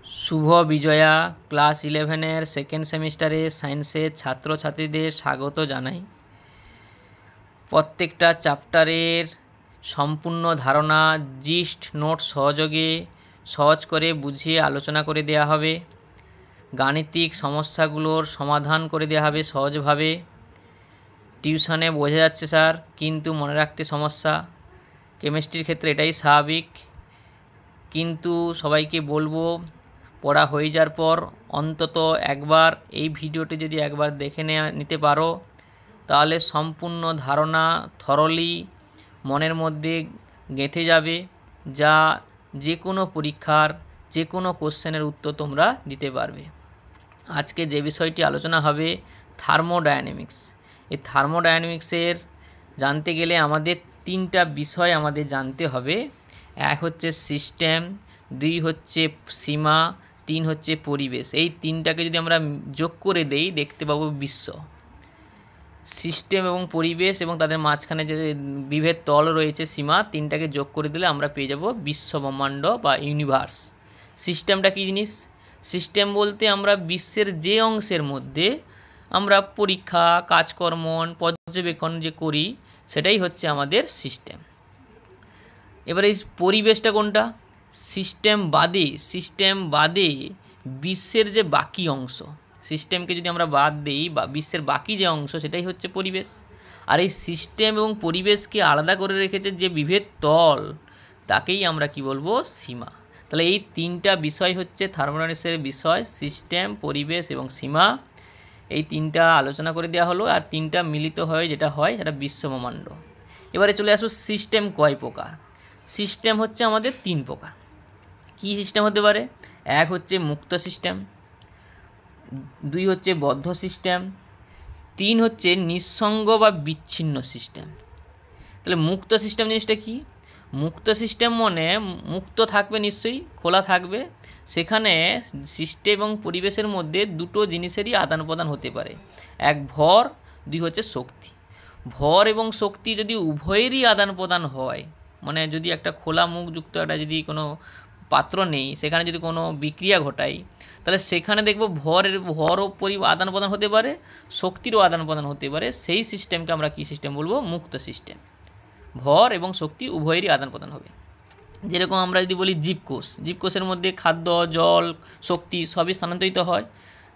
শুভ Bijoya class 11-এর second সেমিস্টারে সায়েন্সের ছাত্রছাত্রীদের স্বাগত জানাই। প্রত্যেকটা চ্যাপ্টারের সম্পূর্ণ ধারণা জিস্ট নোট সহযোগে সহজ করে বুঝিয়ে আলোচনা করে দেওয়া হবে। গাণিতিক সমস্যাগুলোর সমাধান করে দেওয়া হবে সহজভাবে। টিউশনে বোঝা যাচ্ছে স্যার, কিন্তু মনে রাখতে সমস্যা। কেমিস্ট্রির ক্ষেত্রে এটাই স্বাভাবিক, কিন্তু সবাইকে বলবো পড়া হয়ে যাওয়ার পর অন্তত একবার এই ভিডিওটি যদি একবার দেখে নিতে পারো, তাহলে সম্পূর্ণ ধারণা থরলি মনের মধ্যে গেঁথে যাবে, যা যে কোনো পরীক্ষার যে কোনো কোশ্চেনের উত্তর তোমরা দিতে পারবে। আজকে যে বিষয়টি আলোচনা হবে থার্মোডায়নামিক্স। এই থার্মোডায়নামিক্সের জানতে গেলে আমাদের তিনটা বিষয় আমাদের জানতে হবে। এক হচ্ছে সিস্টেম, দুই হচ্ছে সীমা, তিন হচ্ছে পরিবেশ। এই তিনটাকে যদি আমরা যোগ করে দেই দেখতে পাবো বিশ্ব। সিস্টেম এবং পরিবেশ এবং তাদের মাঝখানে যে বিভেদ তল রয়েছে সীমা, তিনটাকে যোগ করে দিলে আমরা পেয়ে যাব বিশ্ব ব্রহ্মাণ্ড বা ইউনিভার্স। সিস্টেমটা কী জিনিস? সিস্টেম বলতে আমরা বিশ্বের যে অংশের মধ্যে আমরা পরীক্ষা কাজকর্ম পর্যবেক্ষণ যে করি সেটাই হচ্ছে আমাদের সিস্টেম। এবারে এই পরিবেশটা কোনটা? সিস্টেম বাদে বিশ্বের যে বাকি অংশ, সিস্টেমকে যদি আমরা বাদ দিই বা বিশ্বের বাকি যে অংশ সেটাই হচ্ছে পরিবেশ। আর এই সিস্টেম এবং পরিবেশকে আলাদা করে রেখেছে যে বিভেদ তল, তাকেই আমরা কি বলবো? সীমা। তাহলে এই তিনটা বিষয় হচ্ছে থার্মোডায়নামিক্সের বিষয়, সিস্টেম, পরিবেশ এবং সীমা। এই তিনটা আলোচনা করে দেওয়া হলো, আর তিনটা মিলিত হয়ে যেটা হয় সেটা বিশ্বব্রহ্মাণ্ড। এবারে চলে আসো সিস্টেম কয় প্রকার। সিস্টেম হচ্ছে আমাদের তিন প্রকার। কী সিস্টেম হতে পারে? এক হচ্ছে মুক্ত সিস্টেম, দুই হচ্ছে বদ্ধ সিস্টেম, তিন হচ্ছে নিঃসঙ্গ বা বিচ্ছিন্ন সিস্টেম। তাহলে মুক্ত সিস্টেম জিনিসটা কি? মুক্ত সিস্টেম মানে মুক্ত থাকবে, নিশ্চয়ই খোলা থাকবে, সেখানে সিস্টেম এবং পরিবেশের মধ্যে দুটো জিনিসেরই আদান প্রদান হতে পারে। এক ভর, দুই হচ্ছে শক্তি। ভর এবং শক্তি যদি উভয়েরই আদান প্রদান হয়, মানে যদি একটা খোলা মুখযুক্ত একটা যদি কোনো পাত্র নেই, সেখানে যদি কোনো বিক্রিয়া ঘটাই, তাহলে সেখানে দেখব ভরও আদান প্রদান হতে পারে, শক্তিরও আদান প্রদান হতে পারে। সেই সিস্টেমকে আমরা কী সিস্টেম বলবো? মুক্ত সিস্টেম। ভর এবং শক্তি উভয়েরই আদান প্রদান হবে। যেরকম আমরা যদি বলি জীবকোষের মধ্যে খাদ্য, জল, শক্তি সবই স্থানান্তরিত হয়,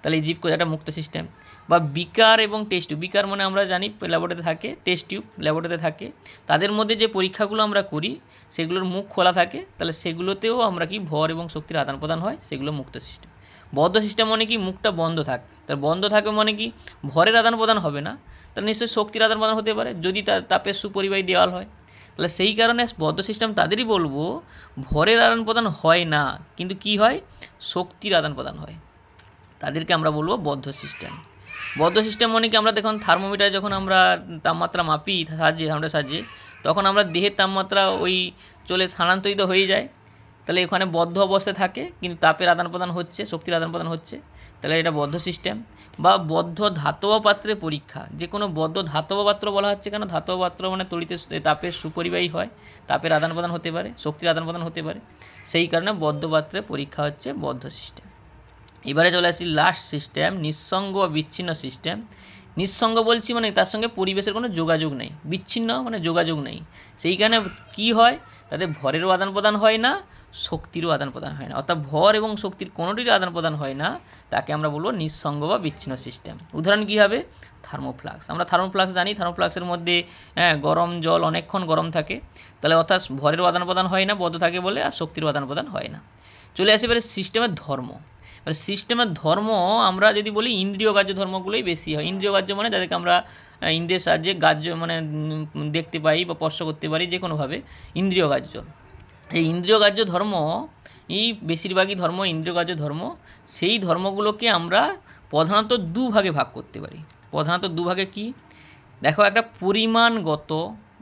তাহলে এই জীবকোষ একটা মুক্ত সিস্টেম। বা বিকার এবং টেস্ট টিউব, বিকার মানে আমরা জানি ল্যাবরেটরিতে থাকে, টেস্ট টিউব ল্যাবরেটরিতে থাকে, তাদের মধ্যে যে পরীক্ষাগুলো আমরা করি সেগুলোর মুখ খোলা থাকে, তাহলে সেগুলোতেও আমরা কি ভর এবং শক্তির আদান প্রদান হয়, সেগুলো মুক্ত সিস্টেম। বদ্ধ সিস্টেম মানে কি? মুখটা বন্ধ থাকে, তার বন্ধ থাকবে মানে কি? ভরের আদান প্রদান হবে না, তাহলে নিশ্চয়ই শক্তির আদান প্রদান হতে পারে যদি তার তাপের সুপরিবাহী দেওয়াল হয়। তাহলে সেই কারণে বদ্ধ সিস্টেম তাদেরই বলবো ভরের আদান প্রদান হয় না, কিন্তু কি হয়? শক্তির আদান প্রদান হয়, তাদেরকে আমরা বলবো বদ্ধ সিস্টেম। বদ্ধ সিস্টেম মানে কি? আমরা দেখুন থার্মোমিটারে যখন আমরা তাপমাত্রা মাপি সাহায্যে, তখন আমরা দেহের তাপমাত্রা ওই চলে স্থানান্তরিত হয়ে যায়, তাহলে এখানে বদ্ধ অবস্থায় থাকে, কিন্তু তাপের আদান প্রদান হচ্ছে, শক্তির আদান প্রদান হচ্ছে, তাহলে এটা বদ্ধ সিস্টেম। বা বদ্ধ ধাতব পাত্রের পরীক্ষা, যে কোনো বদ্ধ ধাতব পাত্র বলা হচ্ছে কেন? ধাতব পাত্র মানে তড়িতে তাপের সুপরিবাহী হয়, তাপের আদান প্রদান হতে পারে, শক্তির আদান প্রদান হতে পারে, সেই কারণে বদ্ধ পাত্রের পরীক্ষা হচ্ছে বদ্ধ সিস্টেম। এবারে চলে আসি লাস্ট সিস্টেম, নিঃসঙ্গ বা বিচ্ছিন্ন সিস্টেম। নিঃসঙ্গ বলছি মানে তার সঙ্গে পরিবেশের কোনো যোগাযোগ নেই, বিচ্ছিন্ন মানে যোগাযোগ নেই, সেই কারণে কী হয়? তাদের ভরেরও আদান প্রদান হয় না, শক্তিরও আদান প্রদান হয় না, অর্থাৎ ভর এবং শক্তির কোনোটিরই আদান প্রদান হয় না, তাকে আমরা বলবো নিঃসঙ্গ বা বিচ্ছিন্ন সিস্টেম। উদাহরণ কী হবে? থার্মোফ্লাক্স। আমরা থার্মোফ্লাক্স জানি, থার্মোফ্লাক্সের মধ্যে গরম জল অনেকক্ষণ গরম থাকে, তাহলে অর্থাৎ ভরেরও আদান প্রদান হয় না, বদ্ধ থাকে বলে, আর শক্তিরও আদান প্রদান হয় না। চলে আসে এবারে সিস্টেমের ধর্ম। এবার সিস্টেমের ধর্ম আমরা যদি বলি ইন্দ্রিয় গ্রাহ্য ধর্মগুলোই বেশি হয়। ইন্দ্রিয় গ্রাহ্য মানে যাদেরকে আমরা ইন্দ্রিয়ের সাহায্যে গ্রাহ্য মানে দেখতে পাই বা স্পর্শ করতে পারি যে কোনোভাবে, ইন্দ্রিয় গ্রাহ্য। এই ইন্দ্রিয় গ্রাহ্য ধর্ম, এই বেশিরভাগই ধর্ম ইন্দ্রিয় গ্রাহ্য ধর্ম, সেই ধর্মগুলোকে আমরা প্রধানত দুভাগে ভাগ করতে পারি। প্রধানত দুভাগে কি? দেখো, একটা পরিমাণগত,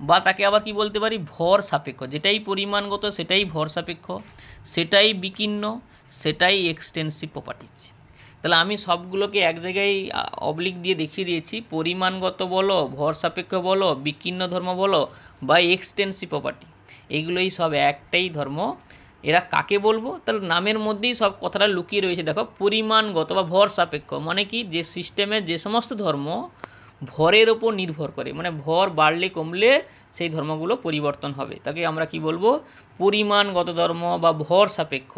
বা তাকে আবার কি বলতে পারি? ভর সাপেক্ষ। যেটাই পরিমাণগত সেটাই ভর সাপেক্ষ, সেটাই বিকীর্ণ, সেটাই এক্সটেন্সিভ প্রপার্টিজ। তাহলে আমি সবগুলোকে এক জায়গায় অবলিক দিয়ে দেখিয়ে দিয়েছি। পরিমাণগত বলো, ভর সাপেক্ষ বলো, বিকীর্ণ ধর্ম বলো বা এক্সটেন্সিভ প্রপার্টি, এগুলোই সব একটাই ধর্ম, এরা কাকে বলবো? তাহলে নামের মধ্যেই সব কথাটা লুকিয়ে রয়েছে। দেখো, পরিমাণগত বা ভর সাপেক্ষ মানে কি, যে সিস্টেমে যে সমস্ত ধর্ম ভরের ওপর নির্ভর করে, মানে ভর বাড়লে কমলে সেই ধর্মগুলো পরিবর্তন হবে, তাকে আমরা কি বলবো? পরিমাণগত ধর্ম বা ভর সাপেক্ষ।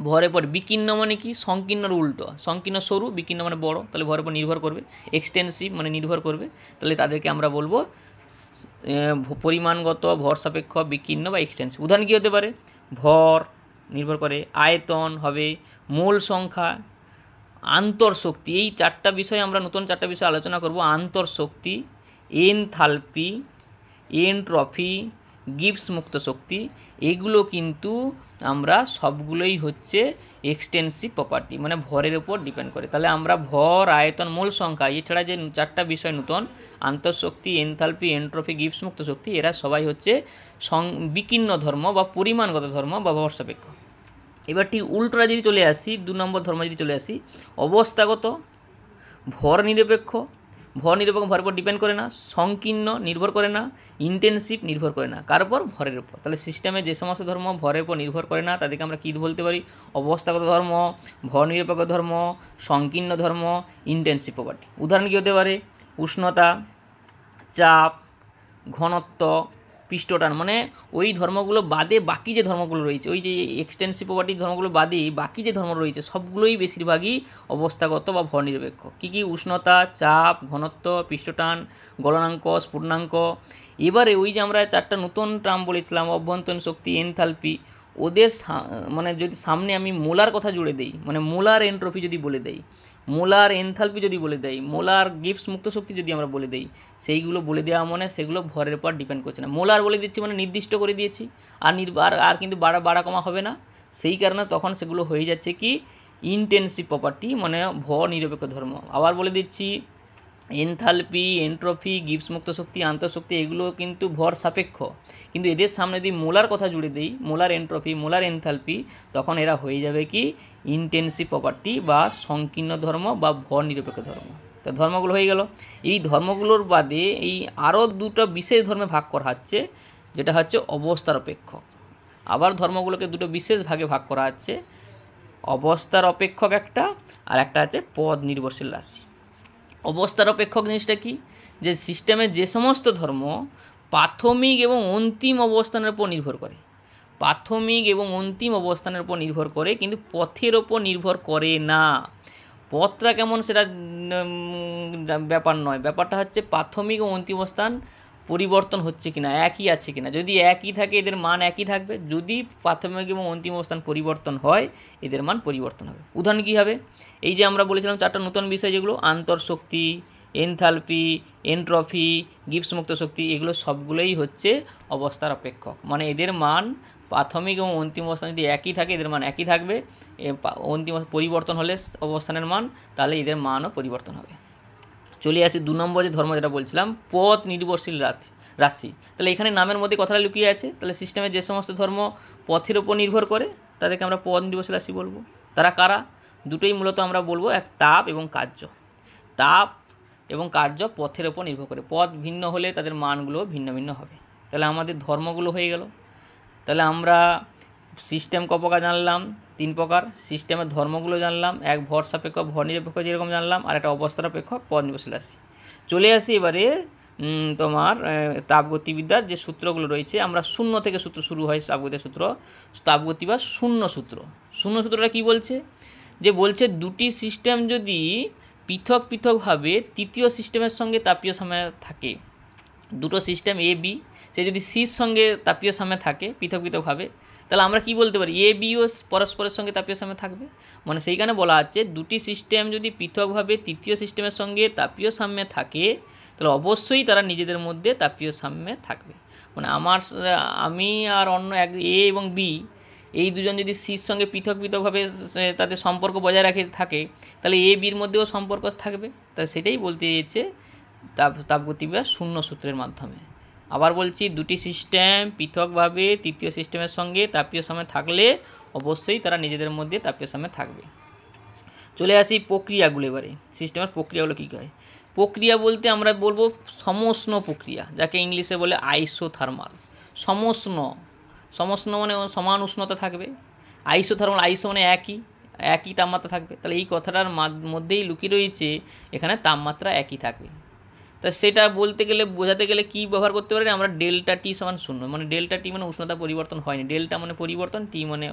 ভরের পর বিকীর্ণ মানে কি, সংকীর্ণর উল্টো, সংকীর্ণ সরু, বিকীর্ণ মানে বড়, তাহলে ভরের উপর নির্ভর করবে। এক্সটেন্সিভ মানে নির্ভর করবে, তাহলে তাদেরকে আমরা বলবো পরিমাণগত, ভর সাপেক্ষ, বিকীর্ণ বা এক্সটেন্সিভ। উদাহরণ কী হতে পারে? ভর নির্ভর করে, আয়তন হবে, মোল সংখ্যা, আন্তঃশক্তি। এই চারটা বিষয় আমরা নতুন চারটা বিষয় আলোচনা করব। আন্তঃশক্তি, এনথালপি, এনট্রপি, গিবস মুক্ত শক্তি, এগুলো কিন্তু আমরা সবগুলোই হচ্ছে এক্সটেন্সিভ প্রপার্টি, মানে ভরের উপর ডিপেন্ড করে। তাহলে আমরা ভর, আয়তন, মোল সংখ্যা, এছাড়া যে চারটা বিষয় নতুন, আন্তঃশক্তি, এনথালপি, এনট্রপি, গিবস মুক্ত শক্তি, এরা সবাই হচ্ছে বিকীর্ণ ধর্ম বা পরিমাণগত ধর্ম বা ভর সাপেক্ষ। এবার ঠিক উল্টোটা যদি চলে আসি, 2 নম্বর ধর্ম যদি চলে আসি, অবস্থাগত, ভর নিরপেক্ষ, ভরের উপর ডিপেন্ড করে না, সংকীর্ণ নির্ভর করে না, ইন্টেনসিভ নির্ভর করে না, কার উপর? ভরের উপর। তাহলে সিস্টেমে যে সমস্ত ধর্ম ভরের উপর নির্ভর করে না তাদেরকে আমরা কী বলতে পারি? অবস্থাগত ধর্ম, ভর নিরপেক্ষ ধর্ম, সংকীর্ণ ধর্ম, ইন্টেনসিভ প্রপার্টি। উদাহরণ কী হতে পারে? উষ্ণতা, চাপ, ঘনত্ব, পৃষ্ঠটান, মানে ওই ধর্মগুলো বাদে বাকি যে ধর্মগুলো রয়েছে, ওই যে এক্সটেন্সিভ প্রপার্টির ধর্মগুলো বাদে বাকি যে ধর্ম রয়েছে সবগুলোই বেশিরভাগই অবস্থাগত বা ভর নিরপেক্ষ। কী কী? উষ্ণতা, চাপ, ঘনত্ব, পৃষ্ঠটান, গলনাঙ্ক, স্ফুটনাঙ্ক। এবারে ওই যে আমরা চারটা নতুন টার্ম বলেছিলাম, অভ্যন্তরীণ শক্তি, এনথালপি, ওদের মানে যদি সামনে আমি মোলার কথা জুড়ে দেই, মানে মোলার এনট্রপি যদি বলে দেই, মোলার এনথালপি যদি বলে দেই, মোলার গিবস মুক্ত শক্তি যদি আমরা বলে দেই, সেইগুলো বলে দেওয়া মানে সেগুলো ভরের উপর ডিপেন্ড করছে না। মোলার বলে দিচ্ছি মানে নির্দিষ্ট করে দিয়েছি, আর কিন্তু বাড়া কমা হবে না, সেই কারণে তখন সেগুলো হয়ে যাচ্ছে কি, ইন্টেনসিভ প্রপার্টি, মানে ভর নিরপেক্ষ ধর্ম। আবার বলে দিচ্ছি এনথালপি, এনট্রপি, গিবস মুক্ত শক্তি, আন্তঃশক্তি, এগুলো কিন্তু ভর সাপেক্ষ, কিন্তু এদের সামনে যদি মোলার কথা জুড়ে দিই, মোলার এনট্রপি, মোলার এনথালপি, তখন এরা হয়ে যাবে কি, ইন্টেনসিভ প্রপার্টি বা সংকীর্ণ ধর্ম বা ভর নিরপেক্ষ ধর্ম। তো ধর্মগুলো হয়ে গেল। এই ধর্মগুলোর বাদে এই আরও দুটো বিশেষ ধর্মে ভাগ করা হচ্ছে, যেটা হচ্ছে অবস্থার অপেক্ষক। আবার ধর্মগুলোকে দুটো বিশেষ ভাগে ভাগ করা হচ্ছে, অবস্থার অপেক্ষক একটা, আর একটা আছে পদ নির্ভরশীল রাশি। অবস্থার অপেক্ষক জিনিসটা কি? যে সিস্টেমের যে সমস্ত ধর্ম প্রাথমিক এবং অন্তিম অবস্থানের উপর নির্ভর করে, প্রাথমিক এবং অন্তিম অবস্থানের উপর নির্ভর করে, কিন্তু পথের ওপর নির্ভর করে না। পথটা কেমন সেটা ব্যাপার নয়, ব্যাপারটা হচ্ছে প্রাথমিক ও অন্তিম অবস্থান পরিবর্তন হচ্ছে কিনা, একই আছে কিনা। যদি একই থাকে এদের মান একই থাকবে, যদি প্রাথমিক এবং অন্তিম অবস্থান পরিবর্তন হয় এদের মান পরিবর্তন হবে। উদাহরণ কী হবে? এই যে আমরা বলেছিলাম চারটা নতুন বিষয়, যেগুলো আন্তঃশক্তি, এনথালপি, এনট্রপি, গিবস মুক্ত শক্তি, এগুলো সবগুলোই হচ্ছে অবস্থার অপেক্ষক, মানে এদের মান প্রাথমিক এবং অন্তিম অবস্থান যদি একই থাকে এদের মান একই থাকবে, অন্তিম পরিবর্তন হলে অবস্থানের মান, তাহলে এদের মানও পরিবর্তন হবে। চলে আসি 2 নম্বর যে ধর্ম যেটা বলছিলাম, পথ নির্ভরশীল রাশি। তাহলে এখানে নামের মধ্যে কথাটা লুকিয়ে আছে। তাহলে সিস্টেমে যে সমস্ত ধর্ম পথের উপর নির্ভর করে তাদেরকে আমরা পথ নির্ভরশীল রাশি বলবো। তারা কারা? দুটোই মূলত আমরা বলবো, এক তাপ এবং কার্য। তাপ এবং কার্য পথের উপর নির্ভর করে, পথ ভিন্ন হলে তাদের মানগুলো ভিন্ন ভিন্ন হবে। তাহলে আমাদের ধর্মগুলো হয়ে গেল। তাহলে আমরা সিস্টেম ক প্রকার জানলাম? 3 প্রকার। সিস্টেমের ধর্মগুলো জানলাম, এক ভর সাপেক্ষ, ভর নিরপেক্ষ যেরকম জানলাম, আর একটা অবস্থার অপেক্ষ, পদ নির্ভরশীল রাশি। চলে আসি এবারে তোমার তাপগতিবিদ্যার যে সূত্রগুলো রয়েছে। আমরা শূন্য থেকে সূত্র শুরু হয়, তাপগতির সূত্র, তাপগতি বা শূন্য সূত্র। শূন্য সূত্রটা কী বলছে? যে বলছে দুটি সিস্টেম যদি পৃথক পৃথকভাবে তৃতীয় সিস্টেমের সঙ্গে তাপীয় সাম্যে থাকে, দুটো সিস্টেম এ বি, সে যদি সির সঙ্গে তাপীয় সাম্যে থাকে পৃথক পৃথকভাবে, তাহলে আমরা কি বলতে পারি? এ বিও পরস্পরের সঙ্গে তাপীয় সাম্যে থাকবে। মানে সেইখানে বলা আছে দুটি সিস্টেম যদি পৃথকভাবে তৃতীয় সিস্টেমের সঙ্গে তাপীয় সাম্যে থাকে, তাহলে অবশ্যই তারা নিজেদের মধ্যে তাপীয় সাম্যে থাকবে। মানে আমি আর অন্য এক এ এবং বি, এই দুজন যদি সির সঙ্গে পৃথক পৃথকভাবে তাদের সম্পর্ক বজায় থাকে, তাহলে এ বির মধ্যেও সম্পর্ক থাকবে। তাই সেটাই বলতে চেয়েছে তাপগতিবিদ্যার শূন্য সূত্রের মাধ্যমে। আবার বলছি, দুটি সিস্টেম পৃথকভাবে তৃতীয় সিস্টেমের সঙ্গে তাপীয় সাম্যে থাকলে অবশ্যই তারা নিজেদের মধ্যে তাপীয় সাম্যে থাকবে। চলে আসি প্রক্রিয়াগুলো এবারে। সিস্টেমের প্রক্রিয়াগুলো কী হয়? প্রক্রিয়া বলতে আমরা বলবো সমষ্ণ প্রক্রিয়া, যাকে ইংলিশে বলে আইসোথার্মাল। সমষ্ণ সমোষ্ণ মানে সমান উষ্ণতা থাকবে, আইসোথার্মাল আইসো মানে একই তাপমাত্রা থাকবে। তাহলে এই কথাটার মধ্যেই লুকিয়ে রয়েছে এখানে তাপমাত্রা একই থাকবে। তা সেটা বলতে গেলে বোঝাতে গেলে কী ব্যবহার করতে পারি আমরা, ডেল্টা টি সমান 0, মানে ডেল্টা টি মানে উষ্ণতা পরিবর্তন হয়নি, ডেল্টা মানে পরিবর্তন, টি মানে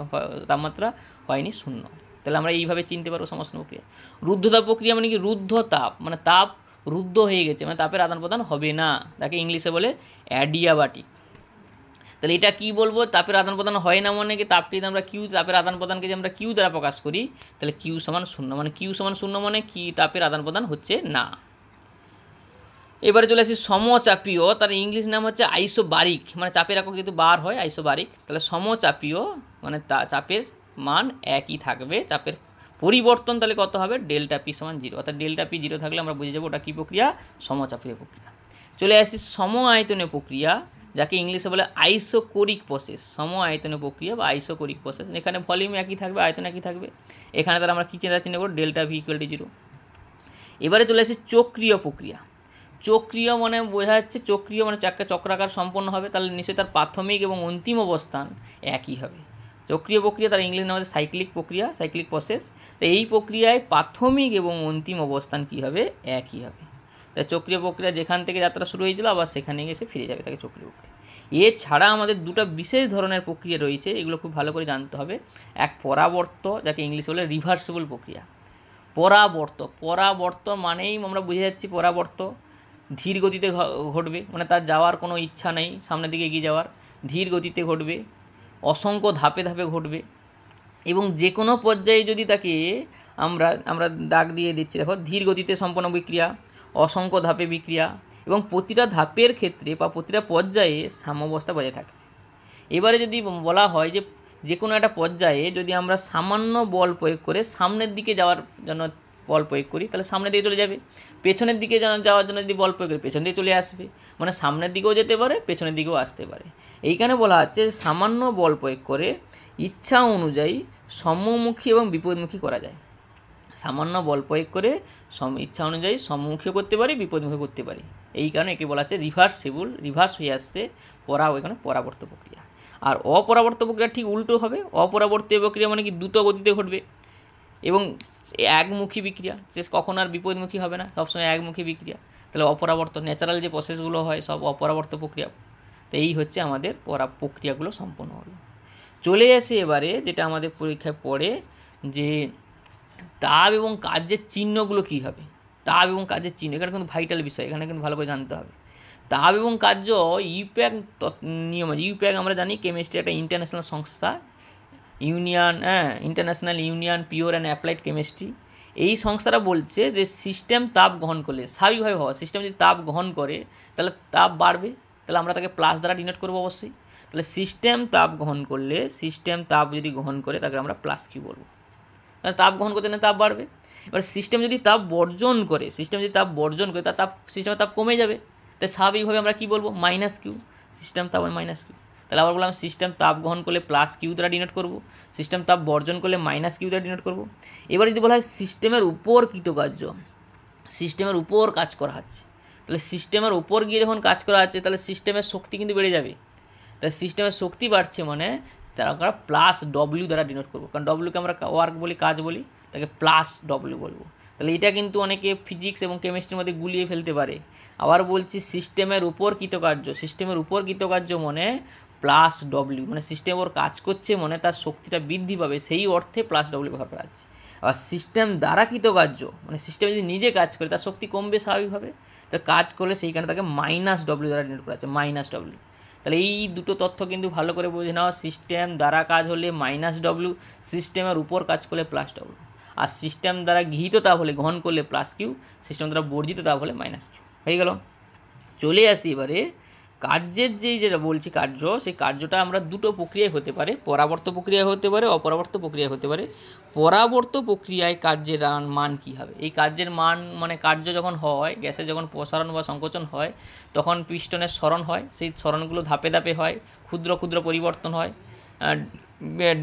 তাপমাত্রা হয়নি 0। তাহলে আমরা এইভাবে চিনতে পারবো সমষ্ণ প্রক্রিয়া। রুদ্ধতাপ প্রক্রিয়া মানে কি, রুদ্ধ তাপ মানে তাপ রুদ্ধ হয়ে গেছে, মানে তাপের আদান প্রদান হবে না, তাকে ইংলিশে বলে অ্যাডিয়াবাটিক। তাহলে এটা কি বলবো, তাপের আদান প্রদান হয় না মানে কি, তাপকে যদি আমরা কিউ, তাপের আদান প্রদানকে যদি আমরা কিউ দ্বারা প্রকাশ করি তাহলে কিউ সমান 0, মানে কিউ সমান 0 মানে কি, তাপের আদান প্রদান হচ্ছে না। এবারে চলে আসি সমচাপীয়, তার ইংলিশ নাম হচ্ছে আইসোবারিক, মানে চাপের একক কিন্তু বার হয় আইসোবারিক। তাহলে সমচাপীয় মানে চাপের মান একই থাকবে, চাপের পরিবর্তন তাহলে কত হবে, ডেল্টা পি সমান 0, অর্থাৎ ডেল্টা পি 0 থাকলে আমরা বুঝে যাবো ওটা কী প্রক্রিয়া, সমচাপীয় প্রক্রিয়া। চলে আসি সম আয়তনীয় প্রক্রিয়া, যাকে ইংলিশে বলে আইসোকোরিক প্রসেস, সম আয়তনীয় প্রক্রিয়া বা আইসোকোরিক প্রসেস। এখানে ভলিউম একই থাকবে, আয়তন একই থাকবে, এখানে তাহলে আমরা কী চিন্তা করবো, ডেল্টা ভি ইকুয়াল টু 0। এবারে চলে আসি চক্রীয় প্রক্রিয়া। চক্রীয় মানে বোঝা যাচ্ছে, চক্রীয় মানে চক্রাকার সম্পন্ন হবে, তাহলে নিশ্চয়ই তার প্রাথমিক এবং অন্তিম অবস্থান একই হবে। চক্রীয় প্রক্রিয়া তার ইংলিশ নাম হচ্ছে সাইক্লিক প্রক্রিয়া, সাইক্লিক প্রসেস। তো এই প্রক্রিয়ায় প্রাথমিক এবং অন্তিম অবস্থান কী হবে, একই হবে। তাই চক্রীয় প্রক্রিয়া যেখান থেকে যাত্রা শুরু হয়েছিল আবার সেখানে এসে ফিরে যাবে, তাকে চক্রীয় প্রক্রিয়া। এছাড়া আমাদের দুটো বিশেষ ধরনের প্রক্রিয়া রয়েছে, এগুলো খুব ভালো করে জানতে হবে। এক পরাবর্ত, যাকে ইংলিশে বলে রিভার্সিবল প্রক্রিয়া। পরাবর্ত মানেই আমরা বুঝে যাচ্ছি, পরাবর্ত ধীর গতিতে ঘটবে, মানে তার যাওয়ার কোনো ইচ্ছা নেই সামনের দিকে এগিয়ে যাওয়ার, ধীর গতিতে ঘটবে, অসংখ্য ধাপে ধাপে ঘটবে, এবং যে কোনো পর্যায়ে যদি তাকে আমরা দাগ দিয়ে দিচ্ছি, দেখো ধীর গতিতে সম্পন্ন বিক্রিয়া, অসংখ্য ধাপে বিক্রিয়া, এবং প্রতিটা ধাপের ক্ষেত্রে বা প্রতিটা পর্যায়ে সাম্যাবস্থা বজায় থাকে। এবারে যদি বলা হয় যে কোনো একটা পর্যায়ে যদি আমরা সামান্য বল প্রয়োগ করে সামনের দিকে যাওয়ার জন্য বল প্রয়োগ করি তাহলে সামনের দিকে চলে যাবে, পেছনের দিকে যাওয়ার জন্য যদি বল প্রয়োগ করি পেছন দিকে চলে আসবে, মানে সামনের দিকেও যেতে পারে পেছনের দিকেও আসতে পারে। এইখানে বলা হচ্ছে সামান্য বল প্রয়োগ করে ইচ্ছা অনুযায়ী সম্মুখী এবং বিপরীতমুখী করা যায়। সামান্য বল প্রয়োগ করে ইচ্ছা অনুযায়ী সম্মুখীও করতে পারি, বিপরীতমুখী করতে পারি। এই কারণে একে বলা হচ্ছে রিভার্সিবল, রিভার্স হয়ে আসছে এখানে পরাবর্ত প্রক্রিয়া। আর অপরাবর্ত প্রক্রিয়া ঠিক উল্টো হবে। অপরাবর্তীয় প্রক্রিয়া মানে কি, দ্রুত গতিতে ঘটবে এবং একমুখী বিক্রিয়া, যে কখন আর বিপরীতমুখী হবে না, সবসময় একমুখী বিক্রিয়া। তাহলে অপরাবর্ত, ন্যাচারাল যে প্রসেসগুলো হয় সব অপরাবর্ত প্রক্রিয়া। তো এই হচ্ছে আমাদের প্রক্রিয়াগুলো সম্পন্ন হলো। চলে আসে এবারে যেটা আমাদের পরীক্ষায় পড়ে, যে তাপ এবং কাজের চিহ্নগুলো কী হবে। তাপ এবং কাজের চিহ্ন এখানে কিন্তু ভাইটাল বিষয়, এখানে কিন্তু ভালো করে জানতে হবে। তাপ এবং কার্য ইউপ্যাক নিয়ম আছে। ইউপ্যাক আমরা জানি কেমিস্ট্রি একটা ইন্টারন্যাশনাল সংস্থা, international union pure and applied chemistry. এই সংস্থাটা বলছে যে সিস্টেম তাপ গ্রহণ করলে, স্বাভাবিকভাবে হওয়া সিস্টেম যদি তাপ গ্রহণ করে তাহলে তাপ বাড়বে, তাহলে আমরা তাকে প্লাস দ্বারা ডিনোট করবো অবশ্যই। তাহলে সিস্টেম তাপ গ্রহণ করলে, সিস্টেম তাপ যদি গ্রহণ করে তাকে আমরা প্লাস কিউ বলবো, তাহলে তাপ গ্রহণ করতে তাপ বাড়বে। এবার সিস্টেম যদি তাপ বর্জন করে, তার তাপ সিস্টেমের তাপ কমে যাবে, তাই স্বাভাবিকভাবে আমরা কী বলবো, মাইনাস কিউ, সিস্টেম তাপ মাইনাস কিউ। তাহলে আবার বললাম সিস্টেম তাপ গ্রহণ করলে প্লাস কিউ দ্বারা ডিনোট করবো, সিস্টেম তাপ বর্জন করলে মাইনাস কিউ দ্বারা ডিনোট করবো। এবার যদি বলা হয় সিস্টেমের উপর কৃতকার্য, সিস্টেমের উপর কাজ করা হচ্ছে, তাহলে সিস্টেমের উপর গিয়ে যখন কাজ করা হচ্ছে তাহলে সিস্টেমের শক্তি কিন্তু বেড়ে যাবে। তাহলে সিস্টেমের শক্তি বাড়ছে মানে তারা আমরা প্লাস ডব্লিউ দ্বারা ডিনোট করবো, কারণ ডব্লিউকে আমরা ওয়ার্ক বলি, কাজ বলি, তাকে প্লাস ডব্লিউ বলবো। তাহলে এটা কিন্তু অনেকে ফিজিক্স এবং কেমিস্ট্রির মধ্যে গুলিয়ে ফেলতে পারে। আবার বলছি সিস্টেমের উপর কৃতকার্য, সিস্টেমের উপর কৃতকার্য মানে প্লাস ডব্লিউ, মানে সিস্টেম ওর কাজ করছে মানে তার শক্তিটা বৃদ্ধি পাবে, সেই অর্থে প্লাস ডব্লিউ ব্যবহার করা যাচ্ছে। আবার সিস্টেম দ্বারা কৃতকার্য মানে সিস্টেম যদি নিজে কাজ করে তার শক্তি কমবে স্বাভাবিকভাবে, তো কাজ করলে সেইখানে তাকে মাইনাস ডব্লিউ দ্বারা ডিনোট করা যাচ্ছে, মাইনাস ডব্লিউ। তাহলে এই দুটো তথ্য কিন্তু ভালো করে বুঝে নেওয়া, সিস্টেম দ্বারা কাজ হলে মাইনাস ডব্লিউ, সিস্টেমের উপর কাজ করলে প্লাস ডব্লিউ, আর সিস্টেম দ্বারা গৃহীত তাপ হলে গ্রহণ করলে প্লাস কিউ, সিস্টেম দ্বারা বর্জিত তাপ হলে মাইনাস কিউ। হয়ে গেল। চলে আসি এবারে কার্যের যেটা বলছি কার্য, সেই কার্যটা আমরা দুটো প্রক্রিয়ায় হতে পারে, পরাবর্ত প্রক্রিয়ায় হতে পারে, অপরাবর্ত প্রক্রিয়ায় হতে পারে। পরাবর্ত প্রক্রিয়ায় কার্যের মান কী হবে, এই কার্যের মান মানে কার্য যখন হয়, গ্যাসের যখন প্রসারণ বা সংকোচন হয় তখন পিস্টনের সরণ হয়, সেই সরণগুলো ধাপে ধাপে হয়, ক্ষুদ্র ক্ষুদ্র পরিবর্তন হয়,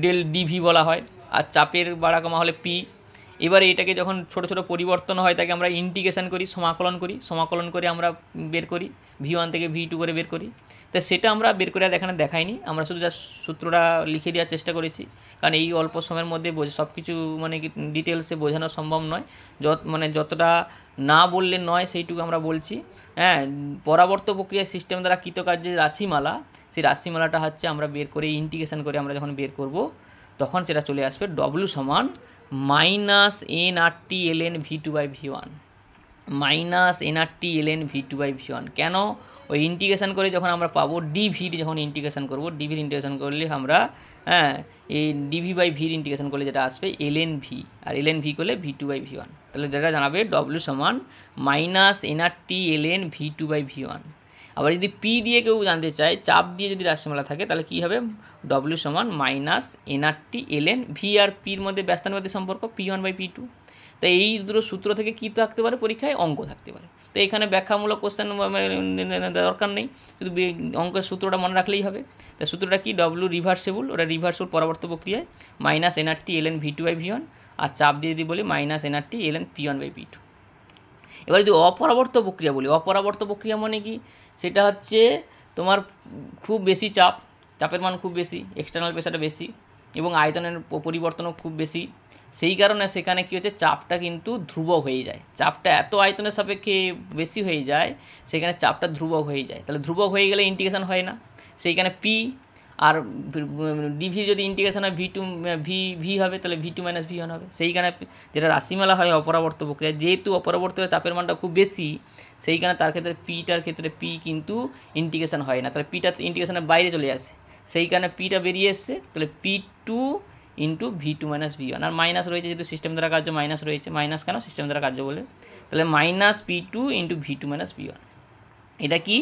ডেল ডিভি বলা হয়, আর চাপের বাড়া কমা হলে পি। এবারে এটাকে যখন ছোটো ছোটো পরিবর্তন হয় তাকে আমরা ইন্টিগ্রেশন করি, সমাকলন করে আমরা বের করি, V1 থেকে V2 করে বের করি। তো সেটা আমরা বের করে এখানে দেখাইনি, আমরা শুধু যা সূত্রটা লিখে দেওয়ার চেষ্টা করেছি, কারণ এই অল্প সময়ের মধ্যে সব কিছু মানে কি ডিটেলসে বোঝানো সম্ভব নয়, যতটা না বললে নয় সেইটুকু আমরা বলছি। হ্যাঁ, পরাবর্ত প্রক্রিয়া সিস্টেম দ্বারা কৃতকার্যের রাশিমালা, সেই রাশিমালাটা হচ্ছে আমরা বের করে ইন্টিগ্রেশন করে আমরা যখন বের করব তখন সেটা চলে আসবে W সমান -nRT ln V2/V1, -nRT ln V2/V1। কেন? ওই ইন্টিগ্রেশন করে যখন আমরা পাবো ডিভির, যখন ইন্টিগ্রেশন করব, ডিভির ইন্টিগ্রেশন করলে আমরা এই ডিভি/ভির ইন্টিগ্রেশন করলে যেটা আসবে ln V, আর ln V করলে V2/V1। তাহলে যেটা জানাবে W সমান -nRT ln V2/V1। আবার যদি পি দিয়ে কেউ জানতে চায়, চাপ দিয়ে যদি রাশিমালা থাকে, তাহলে কী হবে? W সমান -nRT ln V আর পির মধ্যে ব্যস্তানুপাতিক সম্পর্ক P1/P2। তো এই দুটো সূত্র থেকে কী থাকতে পারে পরীক্ষায়? অঙ্ক থাকতে পারে। তো এখানে ব্যাখ্যামূলক কোশ্চেন দরকার নেই, শুধু অঙ্কের সূত্রটা মনে রাখলেই হবে। তো সূত্রটা কি? W রিভার্সেবল, ওটা রিভার্সেবল পরবর্তী প্রক্রিয়ায় -nRT ln V2/V1, আর চাপ দিয়ে যদি বলি -nRT ln P1/P2। এবার যদি অপরাবর্ত প্রক্রিয়া বলি, অপরাবর্ত প্রক্রিয়া মানে কি? সেটা হচ্ছে তোমার খুব বেশি চাপের মান খুব বেশি, এক্সটার্নাল প্রেসারটা বেশি এবং আয়তনের পরিবর্তনও খুব বেশি। সেই কারণে সেখানে কী হচ্ছে? চাপটা কিন্তু ধ্রুবক হয়ে যায়। চাপটা এত আয়তনের সাপেক্ষে বেশি হয়ে যায়, সেখানে চাপটা ধ্রুবক হয়ে যায়। তাহলে ধ্রুবক হয়ে গেলে ইন্টিগ্রেশন হয় না, সেইখানে পি আর ডিভি যদি ইন্টিগ্রেশন হয় ভি হবে, তাহলে V2-V1 হবে। সেইখানে যেটা রাশিমালা হয় অপরাবর্ত প্রক্রিয়া, যেহেতু অপরাবর্ত চাপের মানটা খুব বেশি, সেইখানে তার ক্ষেত্রে পিটার ক্ষেত্রে পি কিন্তু ইন্টিগ্রেশন হয় না, তাহলে পিটা ইন্টিগ্রেশনের বাইরে চলে আসে, সেইখানে পিটা বেরিয়ে এসছে, তাহলে P2 × V2-V1। আর মাইনাস রয়েছে, যেহেতু সিস্টেম দ্বারা কার্য মাইনাস রয়েছে, মাইনাস কেন? সিস্টেম দ্বারা কার্য বলে, তাহলে -P2 × V2-V1। এটা কি?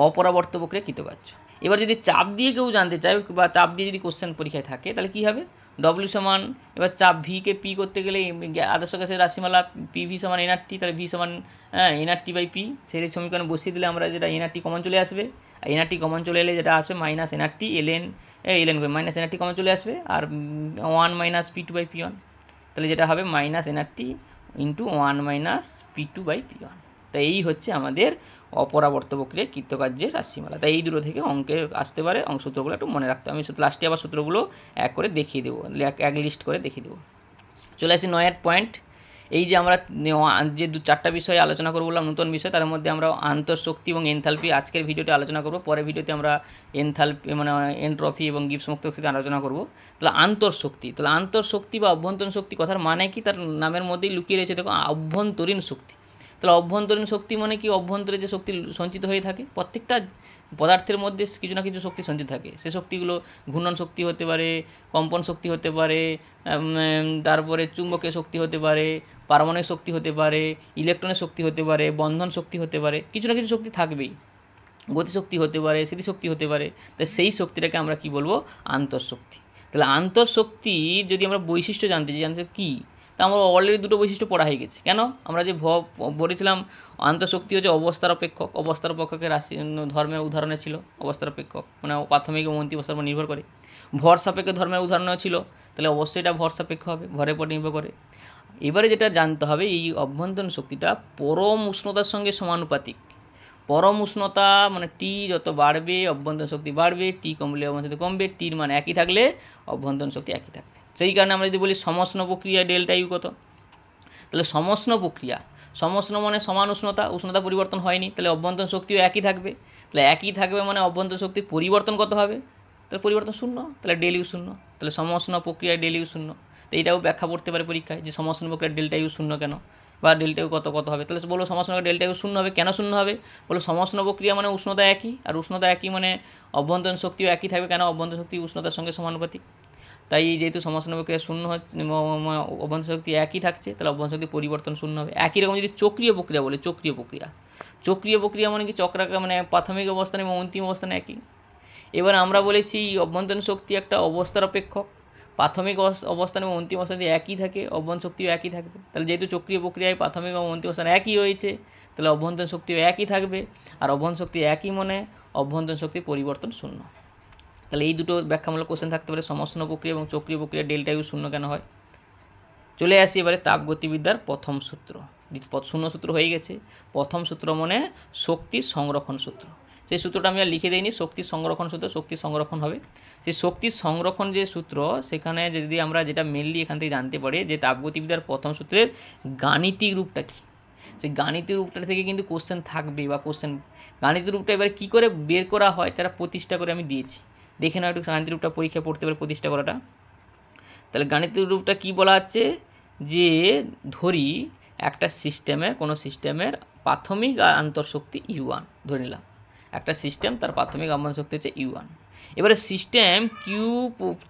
অপরাবর্ত প্রক্রিয়া কৃতকার্য। এবার যদি চাপ দিয়ে কেউ জানতে চায় বা চাপ দিয়ে যদি কোশ্চেন পরীক্ষায় থাকে, তাহলে কী হবে? W সমান, এবার চাপ ভিকে পি করতে গেলে আদর্শ গ্যাসের রাশিমালা PV সমান nRT, তাহলে V সমান nRT/P। সেই সমীকরণে বসিয়ে দিলে আমরা যেটা nRT কমন চলে আসবে, আর nRT কমন চলে এলে যেটা আসবে -nRT ln -nRT কমন চলে আসবে, আর 1 - P2/P1, তাহলে যেটা হবে -nRT × 1 - P2/P1। তাই এই হচ্ছে আমাদের অপরাবর্ত প্রক্রিয়া কৃতকার্যের রাশিমালা। তাই এই দুটো থেকে অঙ্কে আসতে পারে, সূত্রগুলো একটু মনে রাখতে হবে। আমি লাস্টে আবার সূত্রগুলো এক করে দেখিয়ে দেবো, এক লিস্ট করে দেখিয়ে দেবো। চলে আসি 9 পয়েন্ট। এই যে আমরা যে 4টা বিষয়ে আলোচনা করবো বললাম, নতুন বিষয়, তার মধ্যে আমরা আন্তঃশক্তি এবং এনথালপি আজকের ভিডিওতে আলোচনা করব। পরের ভিডিওতে আমরা এনথালপি মানে এনট্রপি এবং গিবস মুক্ত শক্তি আলোচনা করব। তাহলে আন্তঃশক্তি বা অভ্যন্তরীণ শক্তি কথার মানে কি? তার নামের মধ্যেই লুকিয়ে রয়েছে দেখো, অভ্যন্তরীণ শক্তি। তাহলে অভ্যন্তরীণ শক্তি মানে কি? অভ্যন্তরে যে শক্তি সঞ্চিত হয়ে থাকে, প্রত্যেকটা পদার্থের মধ্যে কিছু না কিছু শক্তি সঞ্চিত থাকে। সে শক্তিগুলো ঘূর্ণন শক্তি হতে পারে, কম্পন শক্তি হতে পারে, তারপরে চুম্বকীয় শক্তি হতে পারে, পারমাণবিক শক্তি হতে পারে, ইলেকট্রনের শক্তি হতে পারে, বন্ধন শক্তি হতে পারে, কিছু না কিছু শক্তি থাকবেই। গতিশক্তি হতে পারে, স্মৃতিশক্তি হতে পারে। তাই সেই শক্তিটাকে আমরা কি বলবো? আন্তঃশক্তি। তাহলে আন্তঃশক্তি যদি আমরা বৈশিষ্ট্য জানতে চাই, কী? তা আমরা অলরেডি দুটো বৈশিষ্ট্য পড়া হয়ে গেছে। কেন? আমরা যে বলেছিলাম আন্তঃশক্তি হচ্ছে অবস্থার অপেক্ষক, অবস্থার অপেক্ষকের রাশি ধর্মের উদাহরণে ছিল অবস্থার অপেক্ষক, মানে প্রাথমিক এবং অন্তিম অবস্থার উপর নির্ভর করে। ভর সাপেক্ষ ধর্মের উদাহরণও ছিল, তাহলে অবশ্যই এটা ভর সাপেক্ষ হবে, ভরের উপর নির্ভর করে। এবারে যেটা জানতে হবে, এই অভ্যন্তরীণ শক্তিটা পরম উষ্ণতার সঙ্গে সমানুপাতিক। পরম উষ্ণতা মানে টি যত বাড়বে অভ্যন্তরীণ শক্তি বাড়বে, টি কমলে অভ্যন্তরীণ শক্তি কমবে, টির মান একই থাকলে অভ্যন্তরীণ শক্তি একই থাকবে। সেই কারণে আমরা যদি বলি সমষ্ণ প্রক্রিয়া ডেল্টা ইউ কত, তাহলে সমষ্ণ প্রক্রিয়া, সমষ্ণ মানে সমান উষ্ণতা পরিবর্তন হয়নি, তাহলে অভ্যন্তরীণ শক্তিও একই থাকবে। তাহলে একই থাকবে মানে অভ্যন্তরীণ শক্তির পরিবর্তন কত হবে? তাহলে পরিবর্তন 0, তাহলে ডেল ইউ 0, তাহলে সমষ্ণ প্রক্রিয়ায় ডেল ইউ 0। তো এইটাও ব্যাখ্যা করতে পারে পরীক্ষায় যে সমষ্ণ প্রক্রিয়ায় ডেল্টা ইউ 0 কেন, বা ডেল্টা ইউ কত হবে। তাহলে বলো সমষ্ণ ডেল্টা ইউ 0 হবে, কেন 0 হবে? বলো সমষ্ণ প্রক্রিয়া মানে উষ্ণতা একই, আর উষ্ণতা একই মানে অভ্যন্তরীণ শক্তিও একই থাকবে। কেন? অভ্যন্তরীণ শক্তি উষ্ণতার সঙ্গে সমানুপাতিক। তাই যেহেতু সমষ্ণ প্রক্রিয়া 0 হচ্ছে, অভ্যন্তরীণ শক্তি একই থাকছে, তাহলে অভ্যন্তরীণ শক্তি পরিবর্তন 0 হবে। একই রকম যদি চক্রীয় প্রক্রিয়া বলে, চক্রীয় প্রক্রিয়া মানে কি? চক্রাকার মানে প্রাথমিক অবস্থান এবং অন্তিম অবস্থান একই। এবার আমরা বলেছি অভ্যন্তরীণ শক্তি একটা অবস্থার অপেক্ষক, প্রাথমিক অবস্থান এবং অন্তিম অবস্থান একই থাকে, অভ্যন্তরীণ শক্তিও একই থাকবে। তাহলে যেহেতু চক্রীয় প্রক্রিয়ায় প্রাথমিক এবং অন্তিম অবস্থান একই রয়েছে, তাহলে অভ্যন্তরীণ শক্তিও একই থাকবে, আর অভ্যন্তরীণ শক্তি একই মানে অভ্যন্তরীণ শক্তির পরিবর্তন 0। তাহলে এই দুটো ব্যাখ্যামূলক কোশ্চেন থাকতে পারে, সমষ্ণ প্রক্রিয়া এবং চক্রীয় প্রক্রিয়া ডেল্টা ইউ 0 কেন হয়। চলে আসি এবারে তাপগতিবিদ্যার প্রথম সূত্র। শূন্য সূত্র হয়ে গেছে। প্রথম সূত্র মানে শক্তি সংরক্ষণ সূত্র। সেই সূত্রটা আমি আর লিখে দিইনি, শক্তি সংরক্ষণ সূত্র, শক্তি সংরক্ষণ হবে। সেই শক্তি সংরক্ষণ যে সূত্র, সেখানে যদি আমরা যেটা মেনলি এখান থেকে জানতে পারি যে তাপগতিবিদ্যার প্রথম সূত্রের গাণিতিক রূপটা কী, সেই গাণিতিক রূপটা থেকে কিন্তু কোশ্চেন থাকবে বা কোশ্চেন গাণিতিক রূপটা এবারে কী করে বের করা হয় তারা প্রতিষ্ঠা করে আমি দিয়েছি। দেখে নাও একটু গাণিতিক রূপটা পরীক্ষা পড়তে পারে প্রতিষ্ঠা করাটা। তাহলে গাণিতিক রূপটা কী বলা আছে, যে ধরি একটা সিস্টেমের, কোনো সিস্টেমের প্রাথমিক আন্তঃশক্তি U1 ধরে নিলাম, একটা সিস্টেম তার প্রাথমিক আহ্বান শক্তি হচ্ছে U1। এবারে সিস্টেম কিউ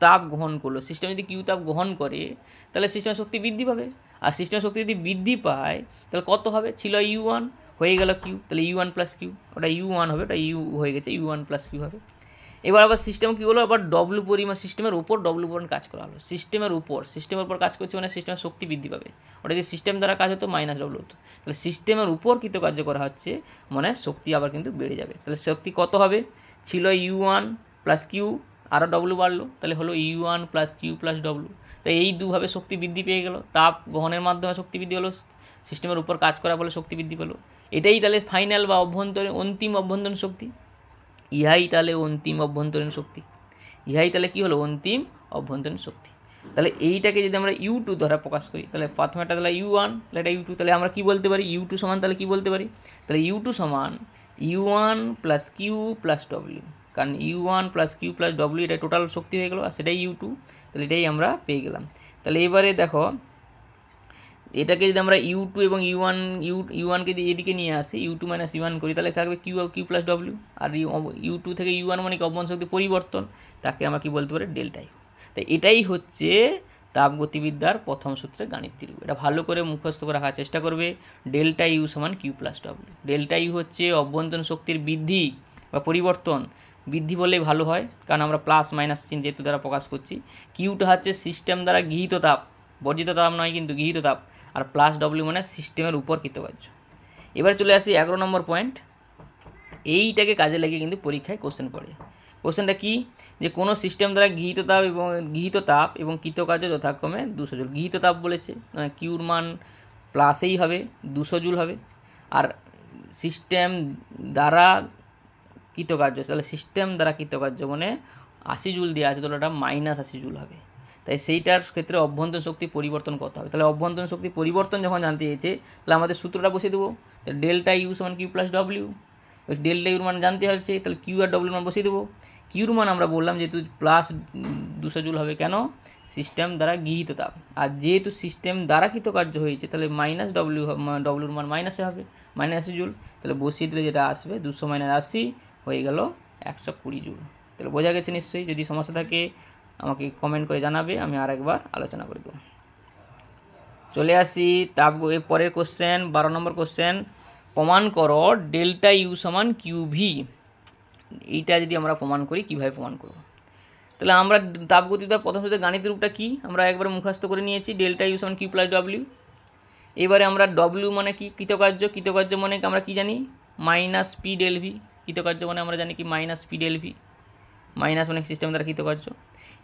তাপ গ্রহণ করলো, সিস্টেম যদি কিউ তাপ গ্রহণ করে তাহলে সিস্টেমের শক্তি বৃদ্ধি পাবে, আর সিস্টেমের শক্তি যদি বৃদ্ধি পায় তাহলে কত হবে, ছিল U1 হয়ে গেল কিউ, তাহলে U1 প্লাস কিউ, ওটা U1 হবে, ওটা ইউ হয়ে গেছে, U1 প্লাস কিউ হবে। এবার আবার সিস্টেম কী হলো, আবার ডব্লু পরিমাণ সিস্টেমের উপর ডব্লু পরিমাণ কাজ করা হলো, সিস্টেমের উপর কাজ করছে মানে সিস্টেমের শক্তি বৃদ্ধি পাবে। ওটা যদি সিস্টেম দ্বারা কাজ হতো মাইনাস ডব্লু হতো, তাহলে সিস্টেমের উপর কৃতকার্য করা হচ্ছে মানে শক্তি আবার কিন্তু বেড়ে যাবে। তাহলে শক্তি কত হবে, ছিল U1 প্লাস কিউ, আরও ডব্লু বাড়লো, তাহলে হলো U1 plus Q plus W. তাই এই দুভাবে শক্তি বৃদ্ধি পেয়ে গেল, তাপ গ্রহণের মাধ্যমে শক্তি বৃদ্ধি হলো, সিস্টেমের উপর কাজ করার ফলে শক্তি বৃদ্ধি পেলো। এটাই তাহলে ফাইনাল বা অভ্যন্তরীণ অন্তিম অভ্যন্তরীণ শক্তি। ইহাই তাহলে অন্তিম অভ্যন্তরীণ শক্তি, ইহাই তাহলে কী হলো অন্তিম অভ্যন্তরীণ শক্তি। তাহলে এইটাকে যদি আমরা U2 দ্বারা প্রকাশ করি, তাহলে প্রথমেটা তাহলে U1, তাহলে এটা U2, তাহলে আমরা কী বলতে পারি U2 সমান, তাহলে কী বলতে পারি, তাহলে U2 সমান U1 plus Q plus W, কারণ U1 plus Q plus W এটা টোটাল শক্তি হয়ে গেলো, আর সেটাই U2, তাহলে এটাই আমরা পেয়ে গেলাম। তাহলে এবারে দেখো এটাকে যদি আমরা U2 এবং U1কে এদিকে নিয়ে আসি, U2 মাইনাস U1 করি, তাহলে থাকবে কিউ প্লাস ডব্লিউ, আর U2 থেকে U1 মানে কি অভ্যন্তরীণ শক্তি পরিবর্তন, তাকে আমরা কি বলতে পারি ডেল্টা ইউ। তাই এটাই হচ্ছে তাপগতিবিদ্যার প্রথম সূত্রের গাণিতিক রূপ। এটা ভালো করে মুখস্থ করে রাখার চেষ্টা করবে, ডেল্টা ইউ সমান Q plus W. Delta U হচ্ছে অভ্যন্তরীণ শক্তির বৃদ্ধি বা পরিবর্তন, বৃদ্ধি বললেই ভালো হয় কারণ আমরা প্লাস মাইনাস চিহ্ন যেহেতু দ্বারা প্রকাশ করছি। কিউটা হচ্ছে সিস্টেম দ্বারা গৃহীত তাপ, বর্জিত তাপ নয় কিন্তু গৃহীত তাপ, আর প্লাস ডব্লিউ মানে সিস্টেমের উপর কৃতকার্য। এবার চলে আসি 11 নম্বর পয়েন্ট, এইটাকে কাজে লাগিয়ে কিন্তু পরীক্ষায় কোশ্চেন পড়ে। কোশ্চেনটা কি, যে কোনো সিস্টেম দ্বারা গৃহীত তাপ এবং কৃতকার্য যথাক্রমে 200 জুল। গৃহীত তাপ বলেছে, কিউর মান প্লাসেই হবে, 200 জুল হবে, আর সিস্টেম দ্বারা কৃতকার্য, তাহলে সিস্টেম দ্বারা কৃতকার্য মানে 80 জুল দেওয়া আছে, তাহলে ওটা মাইনাস 80 জুল হবে। তাই সেইটার ক্ষেত্রে অভ্যন্তরীণ শক্তি পরিবর্তন করতে হবে। তাহলে অভ্যন্তরীণ শক্তি পরিবর্তন যখন জানতে চেয়েছে তাহলে আমাদের সূত্রটা বসিয়ে দেবো, তাহলে ডেল্টা ইউ সমান কিউ প্লাস ডব্লিউ। ডেল্টা ইউর মান জানতে হচ্ছে, তাহলে কিউ আর ডব্লিউর মান বসিয়ে দেবো। কিউর মান আমরা বললাম যেহেতু প্লাস 200 জুল হবে, কেন, সিস্টেম দ্বারা গৃহীত তাপ, আর যেহেতু সিস্টেম দ্বারা কৃতকার্য হয়েছে তাহলে মাইনাস ডব্লিউর মান মাইনাসে হবে, -80 জুল। তাহলে বসিয়ে দিলে যেটা আসবে 200 - 80 হয়ে গেল 120 জুল। তাহলে বোঝা গেছে নিশ্চয়ই। যদি সমস্যা থাকে আমাকে কমেন্ট করে জানাবে, আমি আরেকবার আলোচনা করে দেবো। চলে আসি পরের কোশ্চেন, 12 নম্বর কোশ্চেন, প্রমাণ করো ডেল্টা ইউ সমান কিউ ভি। এইটা যদি আমরা প্রমাণ করি, কীভাবে প্রমাণ করব, তাহলে আমরা তাপগতিবিদ্যার প্রথম সূত্রের গাণিতিক রূপটা কী আমরা একবার মুখস্থ করে নিয়েছি, ডেল্টা ইউ সমান কিউ প্লাস ডব্লিউ। এবারে আমরা ডব্লিউ মানে কি, কৃতকার্য মানে আমরা কি জানি মাইনাস পি ডেল ভি, কৃতকার্য মানে আমরা জানি কি minus P del V, minus মানে সিস্টেম দ্বারা কৃতকার্য।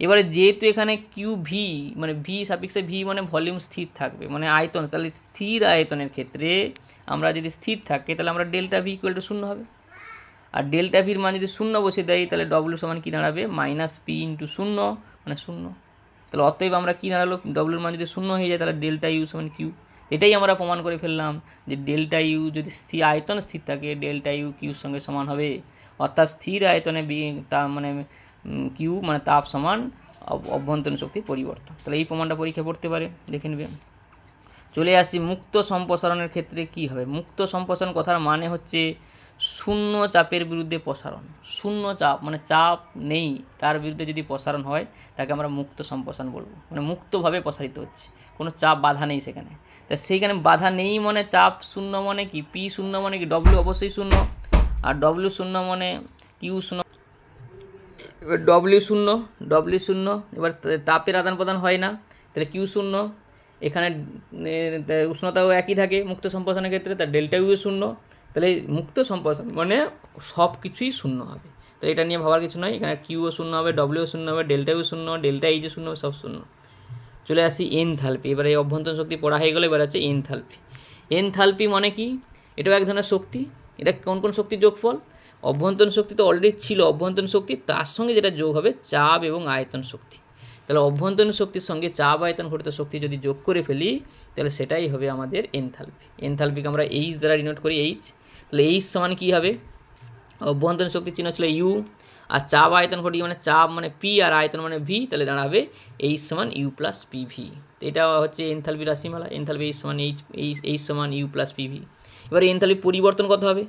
এবারে যেহেতু এখানে কিউ ভি মানে ভি সাপিক্সে ভি মানে ভলিউম স্থির থাকবে মানে আয়তন, তাহলে স্থির আয়তনের ক্ষেত্রে আমরা যদি স্থির থাকে তাহলে আমরা ডেল্টা ভি ইকুয়াল টু 0 হবে, আর ডেল্টা ভির মান যদি 0 বসে দেয় তাহলে ডব্লিউ সমান কী দাঁড়াবে মাইনাস পি ইন্টু 0 মানে 0। তাহলে অতএব আমরা কী দাঁড়ালো, ডব্লিউর মান যদি 0 হয়ে যায় তাহলে ডেল্টা ইউ সমান কিউ। এটাই আমরা প্রমাণ করে ফেললাম যে ডেল্টা ইউ যদি আয়তন স্থির থাকে ডেল্টা ইউ কিউর সঙ্গে সমান হবে, অর্থাৎ স্থির আয়তনে মানে কিউ মানে তাপ সমান অভ্যন্তরীণ শক্তি পরিবর্তন। তাহলে এই প্রমাণটা পরীক্ষা পড়তে পারে, দেখে নেবে। চলে আসি মুক্ত সম্প্রসারণের ক্ষেত্রে কি হবে। মুক্ত সম্প্রসারণ কথার মানে হচ্ছে শূন্য চাপের বিরুদ্ধে প্রসারণ। শূন্য চাপ মানে চাপ নেই, তার বিরুদ্ধে যদি প্রসারণ হয় তাকে আমরা মুক্ত সম্প্রসারণ বলবো, মানে মুক্তভাবে প্রসারিত হচ্ছে, কোনো চাপ বাধা নেই সেখানে। তা সেইখানে বাধা নেই মানে চাপ শূন্য মানে কি, পি শূন্য মানে কি ডব্লিউ অবশ্যই শূন্য, আর ডব্লিউ শূন্য মানে কিউ শূন্য, ডব্লিউ শূন্য। এবার তাপের আদান প্রদান হয় না, তাহলে কিউ শূন্য। এখানে উষ্ণতাও একই থাকে মুক্ত সম্প্রসারণের ক্ষেত্রে, তার ডেল্টা ইউ শূন্য। তাহলে মুক্ত সম্প্রসারণ মানে সব কিছুই শূন্য হবে, তো এটা নিয়ে ভাবার কিছু নয়। এখানে কিউও শূন্য হবে, ডব্লিউ শূন্য হবে, ডেল্টা ইউ শূন্য, ডেল্টা এইচ শূন্য, সব শূন্য। চলে আসি এনথালপি। এবারে অভ্যন্তরীণ শক্তি পড়া হয়ে গেলো, এবার হচ্ছে এনথালপি। এনথালপি মানে কি? এটাও এক ধরনের শক্তি। এটা কোন কোন শক্তির যোগফল? অভ্যন্তরীণ শক্তি তো অলরেডি ছিল, অভ্যন্তরীণ শক্তি তার সঙ্গে যেটা যোগ হবে চাপ এবং আয়তন শক্তি। তাহলে অভ্যন্তরীণ শক্তির সঙ্গে চাপ আয়তন ঘটিত শক্তি যদি যোগ করে ফেলি তাহলে সেটাই হবে আমাদের এনথালপি। এনথালপিকে আমরা এইচ দ্বারা ডিনোট করি, এইচ। তাহলে এইচ সমান কী হবে? অভ্যন্তরীণ শক্তির চিহ্ন ছিল ইউ, আর চাপ আয়তন ঘটিয়ে মানে চাপ মানে পি আর আয়তন মানে ভি, তাহলে দাঁড়াবে এইচ সমান ইউ প্লাস পি ভি। তো এটা হচ্ছে এনথালপি রাশিমালা। এনথালপি এইচ সমান এইচ সমান ইউ প্লাস পি ভি। এবার এনথালপি পরিবর্তন কত হবে?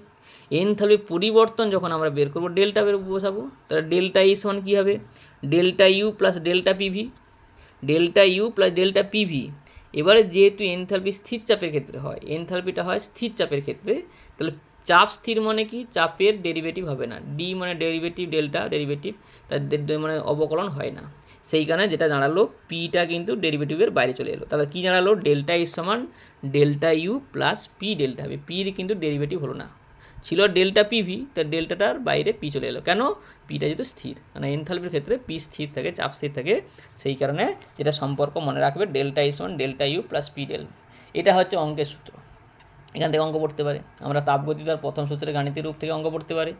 এনথালপি পরিবর্তন যখন আমরা বের করবো ডেল্টা বের বসাবো, তাহলে ডেল্টা এইচ সমান কী হবে? Delta U plus delta PV, delta U plus delta PV. এবারে যেহেতু এনথালপি স্থির চাপের ক্ষেত্রে হয়, এনথালপিটা হয় স্থির চাপের ক্ষেত্রে, তাহলে চাপ স্থির মানে কি? চাপের ডেরিভেটিভ হবে না, ডি মানে ডেরিভেটিভ, ডেল্টা ডেরিভেটিভ, তার মানে অবকলন হয় না। সেই কারণে যেটা দাঁড়ালো পিটা কিন্তু ডেরিভেটিভের বাইরে চলে এলো। তাহলে কী দাঁড়ালো? ডেল্টা ইজ সমান delta U plus P delta হবে। পির কিন্তু ডেরিভেটিভ হলো না, ছিল ডেল্টা পিভি, তার ডেল্টাটার বাইরে পি চলে এলো। কেন? পিটা যেহেতু স্থির, মানে এনথালপির ক্ষেত্রে পি স্থির থাকে, চাপ স্থির থাকে, সেই কারণে যেটা সম্পর্ক মনে রাখবে ডেল্টা ইজ সমান delta U plus P del. এটা হচ্ছে অঙ্কের সূত্র, এখান থেকে অঙ্ক পড়তে পারে। আমরা তাপগতিতার প্রথম সূত্রের গাণিতিক রূপ থেকে অঙ্ক পড়তে পারে,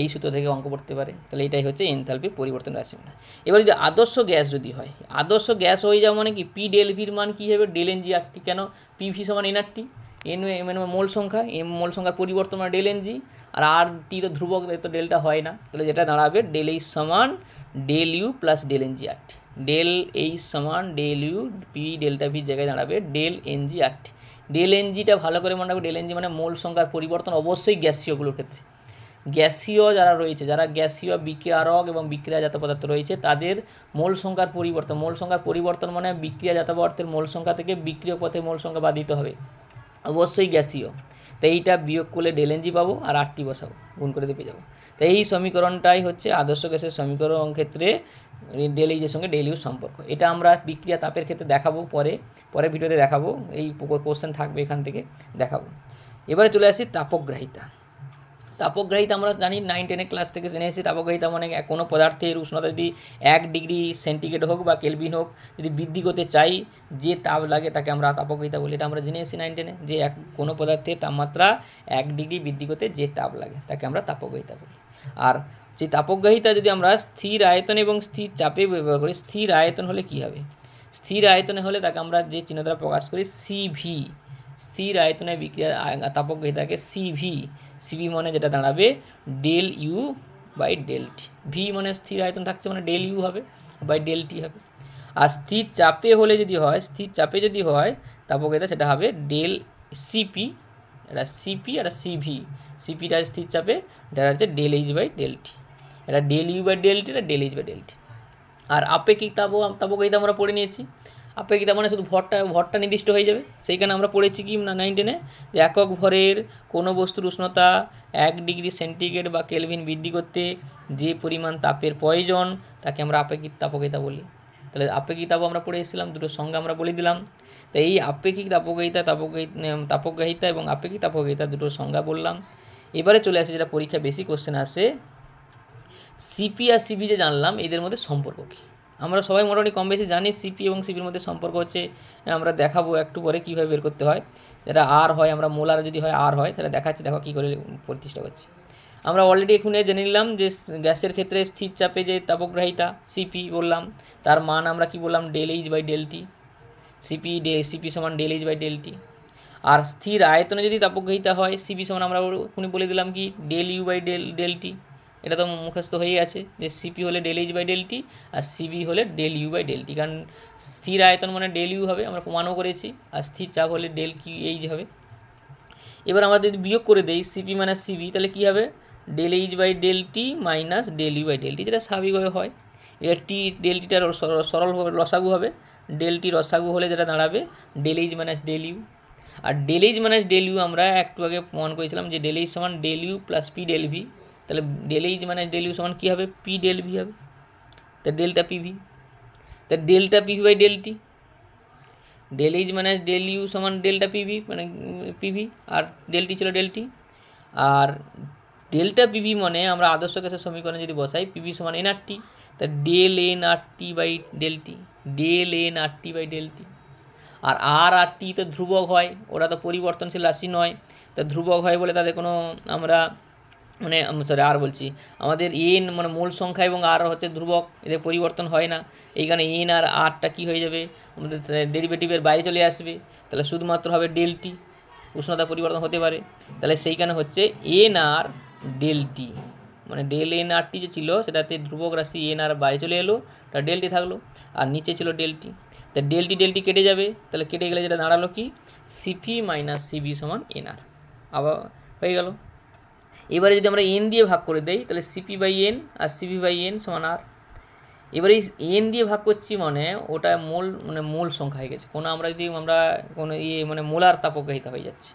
এই সূত্র থেকে অঙ্ক পড়তে পারে। তাহলে এটাই হচ্ছে এনথালপির পরিবর্তন রাশিমালা। এবার যদি আদর্শ গ্যাস যদি হয়, আদর্শ গ্যাস হয়ে যাওয়া মানে কি? পি ডেল ভির মান কী হবে? ডেল এন জি আর টি। কেন? পিভি সমান এন আর টি, এন মানে মোল সংখ্যা, এম মোল সংখ্যার পরিবর্তন মানে ডেল এন জি, আর আর টি তো ধ্রুবক, তো ডেলটা হয় না। তাহলে যেটা দাঁড়াবে ডেল এইচ সমান del U plus del N G R T. Del H সমান ডেল ইউ পি ডেল্টা ভির জায়গায় দাঁড়াবে del N G R T. Del এনজিটা ভালো করে মনে রাখবে, ডেল এনজি মানে মোল সংখ্যার পরিবর্তন, অবশ্যই গ্যাসীয়গুলোর ক্ষেত্রে। গ্যাসীয় যারা রয়েছে, যারা গ্যাসীয় বিক্রিয়ারক এবং বিক্রিয়াজাত পদার্থ রয়েছে, তাদের মোল সংখ্যার পরিবর্তন, মোল সংখ্যার পরিবর্তন মানে বিক্রিয়াজাত পদার্থের মোল সংখ্যা থেকে বিক্রিয়ক পথে মোল সংখ্যা বাদ দিতে হবে, অবশ্যই গ্যাসীয়। তো এইটা বিয়োগ করলে ডেল এনজি পাবো, আর আরটি বসাবো, গুণ করে দিয়ে পেয়ে যাবো। তো এই সমীকরণটাই হচ্ছে আদর্শ গ্যাসের সমীকরণ ক্ষেত্রে ডেল এইচের সঙ্গে ডেল ইউর সম্পর্ক। এটা আমরা বিক্রিয়া তাপের ক্ষেত্রে দেখাবো, পরের ভিডিওতে দেখাবো, এই কোশ্চেন থাকবে এখান থেকে দেখাবো। এবারে চলে আসি তাপগ্রাহিতা। তাপগ্রাহিতা আমরা জানি 9-10 ক্লাস থেকে জেনে এসেছি। তাপগ্রাহিতা মানে কোনো পদার্থের উষ্ণতা যদি 1 ডিগ্রি সেন্টিগ্রেড হোক বা কেলভিন হোক, যদি বৃদ্ধি করতে চাই যে তাপ লাগে তাকে আমরা তাপগ্রাহিতা বলি। এটা আমরা জেনে এসেছি 9-10-এ, যে কোনো পদার্থের তাপমাত্রা 1 ডিগ্রি বৃদ্ধি করতে যে তাপ লাগে তাকে আমরা তাপগ্রাহিতা বলি। আর যে তাপগ্রাহিতা যদি আমরা স্থির আয়তন এবং স্থির চাপে ব্যবহার করি, স্থির আয়তন হলে কি হবে? স্থির আয়তনে হলে তাকে আমরা যে চিহ্ন দ্বারা প্রকাশ করি সিভি, স্থির আয়তনে বিক্রিয়া তাপগ্রাহিতাকে সিভি, সিভি মানে যেটা দাঁড়াবে del U by del T. V মানে স্থির আয়তন থাকছে মানে ডেল ইউ হবে বাই ডেল টি হবে। আর স্থির চাপে হলে যদি হয়, স্থির চাপে যদি হয় তাপগ্রাহিতা, সেটা হবে ডেল সিপি, এটা সিপি আর সিভি। সিপিটা স্থির চাপে, এটা হচ্ছে del H by del T, এটা del U by del T, এটা del H by del T. আর আপেক্ষিক তাপগ্রাহিতা আমরা পড়ে নিয়েছি। আপেক্ষিকতা মানে শুধু ভরটা নির্দিষ্ট হয়ে যাবে। সেইখানে আমরা পড়েছি কি না 9-10-এ, যে একক ভরের কোনো বস্তুর উষ্ণতা 1 ডিগ্রি সেন্টিগ্রেড বা কেলভিন বৃদ্ধি করতে যে পরিমাণ তাপের প্রয়োজন তাকে আমরা আপেক্ষিক তাপগ্রাহিতা বলি। তাহলে আপেক্ষিক তাপ আমরা পড়ে এসেছিলাম, দুটো সংজ্ঞা আমরা বলে দিলাম। তো এই আপেক্ষিক তাপগ্রাহিতা এবং আপেক্ষিক তাপগ্রাহিতা দুটো সংজ্ঞা বললাম। এবারে চলে আসে যেটা পরীক্ষা বেশি কোশ্চেন আসে, সিপি আর সিভি যে জানলাম এদের মধ্যে সম্পর্ক কী? আমরা সবাই মোটামুটি কম বেশি জানি সিপি এবং সিপির মধ্যে সম্পর্ক হচ্ছে, আমরা দেখাবো একটু পরে কীভাবে বের করতে হয়। যেটা আর হয়, আমরা মোলার যদি হয় আর হয়, তাহলে দেখাচ্ছি, দেখো কী করে প্রতিষ্ঠা করছি। আমরা অলরেডি এখানে জেনে নিলাম যে গ্যাসের ক্ষেত্রে স্থির চাপে যে তাপগ্রাহিতা সিপি বললাম, তার মান আমরা কি বললাম? Del H by del T. CP সমান del H by del T. আর স্থির আয়তনে যদি তাপগ্রাহিতা হয় সিপি সমান আমরা এখানে বলে দিলাম কি? Del U by del T. এটা তো মুখস্থ হয়েই আছে যে সিপি হলে del H by del T আর সিবি হলে del U by del T, কারণ স্থির আয়তন মানে ডেল ইউ হবে, আমরা প্রমাণও করেছি, আর স্থির চাপ হলে ডেল কি এইচ হবে। এবার আমরা যদি বিয়োগ করে দেই সিপি মানে সিবি, তাহলে কী হবে? Del H by del T minus del U by del T, যেটা স্বাভাবিকভাবে হয়। এবার টি ডেল টিটার সরলভাবে লসাগু হবে, ডেল টি রসাগু হলে যেটা দাঁড়াবে del H minus del U. আর del H minus del U আমরা একটু আগে প্রমাণ করেছিলাম যে ডেল এইচ সমান del U plus P del V. তাহলে del H minus del U সমান কী হবে? পি ডেল ভি হবে। তা ডেল্টা পিভি, তা delta PV by del T, del H minus del U সমান ডেল্টা পিভি মানে পিভি, আর ডেল টি ছিল ডেল টি। আর ডেল্টা পিভি মানে আমরা আদর্শ গ্যাসের সমীকরণে যদি বসাই পিভি সমান এন আর টি, তা del N R T by del T, del N R T by del T. আর আর টি তো ধ্রুবক হয়, ওরা তো পরিবর্তনশীল রাশি নয়, তা ধ্রুবক হয় বলে তাদের কোনো আমরা মানে সরি আর বলছি আমাদের এন মানে মূল সংখ্যা এবং আর হচ্ছে ধ্রুবক, এদের পরিবর্তন হয় না। এইখানে এন আর আরটা কী হয়ে যাবে, আমাদের ডেরিভেটিভের বাইরে চলে আসবে, তাহলে শুধুমাত্র হবে ডেল টি, উষ্ণতা পরিবর্তন হতে পারে। তাহলে সেইখানে হচ্ছে এন আর ডেল টি, মানে ডেল এন আর টি যে ছিল সেটাতে ধ্রুবক রাশি এন আর বাইরে চলে এলো, তার ডেল টি থাকলো, আর নিচে ছিল ডেল টি। তা ডেল টি কেটে যাবে, তাহলে কেটে গেলে যেটা দাঁড়ালো কি সিপি মাইনাস সিবি সমান এন আর, আবার হয়ে গেল। এবারে যদি আমরা এন দিয়ে ভাগ করে দেই তাহলে সিপি বাই এন আর সিপি বাই এন সমান আর। এবারে এন দিয়ে ভাগ করছি মানে ওটা মূল সংখ্যা হয়ে গেছে, কোনো আমরা যদি কোনো মানে মোলার তাপগ্রাহিতা হয়ে যাচ্ছে,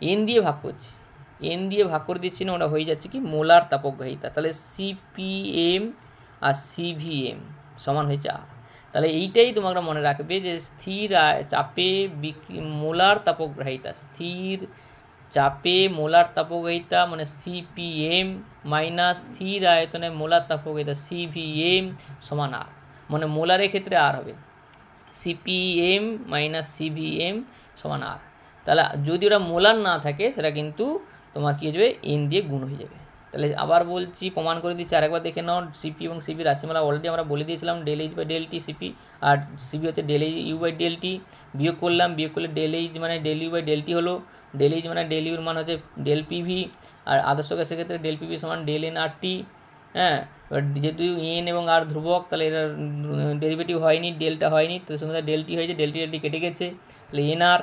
এন দিয়ে ভাগ করছি, এন দিয়ে ভাগ করে দিচ্ছি না, ওটা হয়ে যাচ্ছে কি মোলার তাপগ্রাহিতা। তাহলে সিপিএম আর সিভিএম সমান হয়েছে আর। তাহলে এইটাই তোমরা মনে রাখবে যে স্থির চাপে মোলার তাপগ্রাহিতা, স্থির চাপে মোলার তাপগ্রাহিতা মানে সিপিএম মাইনাস স্থির আয়তনে মোলার তাপগ্রাহিতা সিভিএম সমান আর, মানে মোলারের ক্ষেত্রে আর হবে সিপিএম মাইনাস সিভিএম সমান আর। তাহলে যদি ওটা মোলার না থাকে সেটা কিন্তু তোমার কী হয়ে যাবে, এন দিয়ে গুণ হয়ে যাবে। তাহলে আবার বলছি, প্রমাণ করে দিচ্ছি, আরেকবার দেখে নাও। সিপি এবং সিপি রাশিমালা অলরেডি আমরা বলে দিয়েছিলাম, del H by del T CP, আর সিপি হচ্ছে del U by del T. বিয়োগ করলাম, বিয়োগ করলে ডেল এইচ মানে del U by del T হলো, ডেল এইচ মানে ডেল ইউর মান হচ্ছে ডেল পিভি, আর আদর্শ গ্যাসের ক্ষেত্রে ডেল পিভি সমান ডেল এন আর টি। হ্যাঁ, এবার যেহেতু এন এবং আর ধ্রুবক তাহলে এর ডেরিভেটিভ হয়নি, ডেলটা হয়নি, তো সঙ্গে ডেল টি হয়েছে, ডেল টি কেটে গেছে, তাহলে এন আর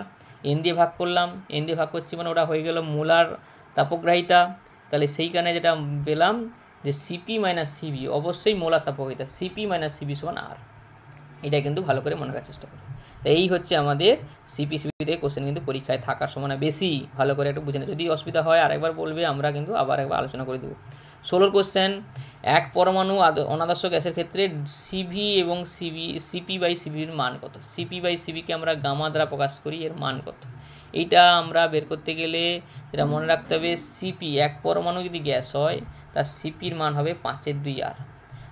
এন দিয়ে ভাগ করলাম, এন দিয়ে ভাগ করছি মানে ওটা হয়ে গেল মোলার তাপগ্রাহিতা। তাহলে সেইখানে যেটা পেলাম যে সিপি মাইনাস সিবি অবশ্যই মোলার তাপগ্রাহিতা, সিপি মাইনাস সিবি সমান আর। এটা কিন্তু ভালো করে মনে রাখার চেষ্টা করি। তো এই হচ্ছে আমাদের সিপি সিপিতে কোশ্চেন কিন্তু পরীক্ষায় থাকার সম্ভাবনা বেশি, ভালো করে একটু বুঝে নেয়। যদি অসুবিধা হয় আরেকবার বলবে, আমরা কিন্তু আবার একবার আলোচনা করে দেবো। 16 কোশ্চেন, এক পরমাণু অনাদর্শ গ্যাসের ক্ষেত্রে সিভি এবং সিপি বাই সিভির মান কত? সিপি বাই সিভিকে আমরা গামা দ্বারা প্রকাশ করি, এর মান কত? এইটা আমরা বের করতে গেলে এটা মনে রাখতে হবে, সিপি এক পরমাণু যদি গ্যাস হয় তার সিপির মান হবে 5/2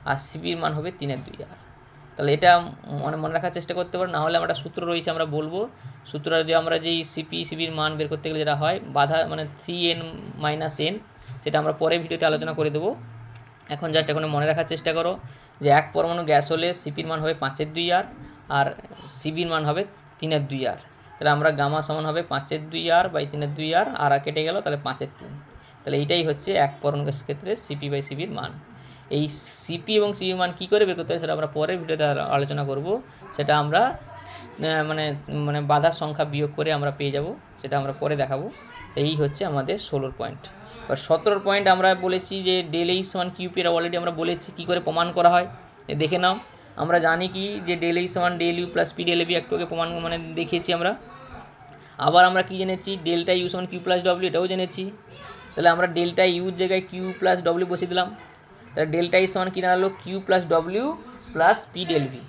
আর সিপির মান হবে 3/2 আর। তাহলে এটা মনে রাখার চেষ্টা করতে পারো, নাহলে আমরা সূত্র রয়েছে আমরা বলবো, সূত্র যে আমরা যেই সিপির মান বের করতে গেলে যেটা হয় বাধা মানে 3n - n, সেটা আমরা পরে ভিডিওতে আলোচনা করে দেবো। এখন জাস্ট এখন মনে রাখার চেষ্টা করো যে এক পরমাণু গ্যাস হলে সিপির মান হবে 5/2 আর সিবির মান হবে 3/2 আর। তাহলে আমরা গামা সমান হবে 5/2 আর বাই 3/2 আর কেটে গেল, তাহলে 5/3। তাহলে এইটাই হচ্ছে এক পরমাণু গ্যাসের ক্ষেত্রে সিপি বাই সিবির মান। এই সিপি এবং সিবির মান কী করে বের করতে হয় সেটা আমরা পরের ভিডিওতে আলোচনা করব, সেটা আমরা মানে বাধার সংখ্যা বিয়োগ করে আমরা পেয়ে যাব, সেটা আমরা পরে দেখাবো। এই হচ্ছে আমাদের 16 পয়েন্ট। এবার 17 পয়েন্ট আমরা বলেছি যে ডেল এইচ সমান কিউপি, এটা অলরেডি আমরা বলেছি কী করে প্রমাণ করা হয় দেখে নাও। আমরা জানি কি যে ডেল এইচ সমান del U plus P del V, একটু আগে প্রমাণ দেখিয়েছি আমরা। আবার আমরা কি জেনেছি, ডেল্টা ইউ সমান কিউ প্লাস ডব্লিউ, এটাও জেনেছি। তাহলে আমরা ডেল্টা ইউর জায়গায় কিউ প্লাস ডব্লিউ বসিয়ে দিলাম, তাহলে ডেল্টা ই সমান কী দাঁড়ালো Q plus W plus P del V.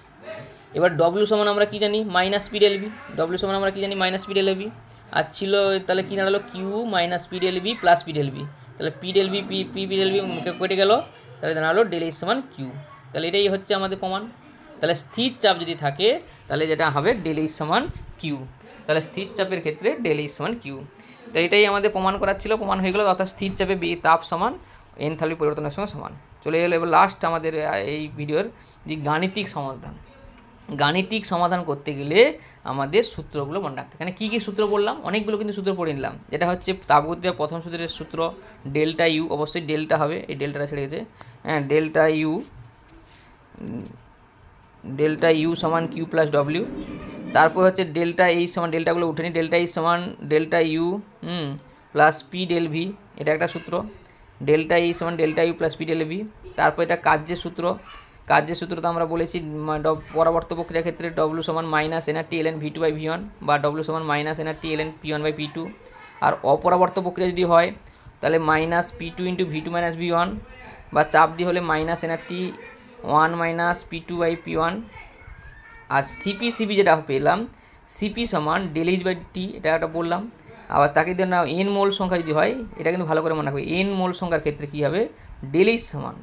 এবার ডব্লিউ সমান আমরা কী জানি minus P del V, W সমান আমরা কী জানি মাইনাস পি ডেল ভি, আর ছিল তাহলে কী দাঁড়ালো Q minus P del V plus P del V. তাহলে P del V P del V কেটে গেল, তাহলে দাঁড়ালো ডেল এইচ সমান কিউ। তাহলে এটাই হচ্ছে আমাদের প্রমাণ। তাহলে স্থির চাপ যদি থাকে তাহলে যেটা হবে ডেল এইচ সমান কিউ, তাহলে স্থির চাপের ক্ষেত্রে ডেল এইচ সমান কিউ। তো এটাই আমাদের প্রমাণ করার ছিল, প্রমাণ হয়ে গেল, অর্থাৎ স্থির চাপে তাপ সমান এনথালপি পরিবর্তনের সঙ্গে সমান। চলে এলো এবার লাস্ট আমাদের এই ভিডিওর যে গাণিতিক সমাধান। গাণিতিক সমাধান করতে গেলে আমাদের সূত্রগুলো মনে রাখতে, এখানে কী কী সূত্র বললাম, অনেকগুলো কিন্তু সূত্র পড়ে নিলাম। যেটা হচ্ছে তাপগতির প্রথম সূত্রের সূত্র ডেল্টা ইউ, অবশ্যই ডেল্টা হবে, এই ডেল্টাটা ছেড়ে গেছে, হ্যাঁ ডেল্টা ইউ সমান কিউ প্লাস ডব্লিউ। তারপর হচ্ছে ডেল্টা এইচ সমান, ডেল্টাগুলো উঠেনি, ডেল্টা এইচ সমান delta U plus P del V, এটা একটা সূত্র। ডেল্টা এইচ সমান delta U plus P del V. তারপর এটা কার্যের সূত্র, কার্যের সূত্রটা আমরা বলেছি পরাবর্ত প্রক্রিয়ার ক্ষেত্রে ডব্লিউ সমান minus NRT LN V two by V one, বা ডব্লিউ সমান minus NRT LN P one by P two. আর অপরাবর্ত প্রক্রিয়া যদি হয় তাহলে minus P two into V two minus V one, বা চাপ দিয়ে হলে minus NRT one minus P two by P one. আর সিপি যেটা পেলাম, সিপি সমান ডেল এইচ বাই টি, এটা একটা বললাম। আবার তাকে দিয়ে না এন মোল সংখ্যা যদি হয়, এটা কিন্তু ভালো করে মনে রাখবে, এন মোল সংখ্যার ক্ষেত্রে কী হবে ডেল এইচ সমান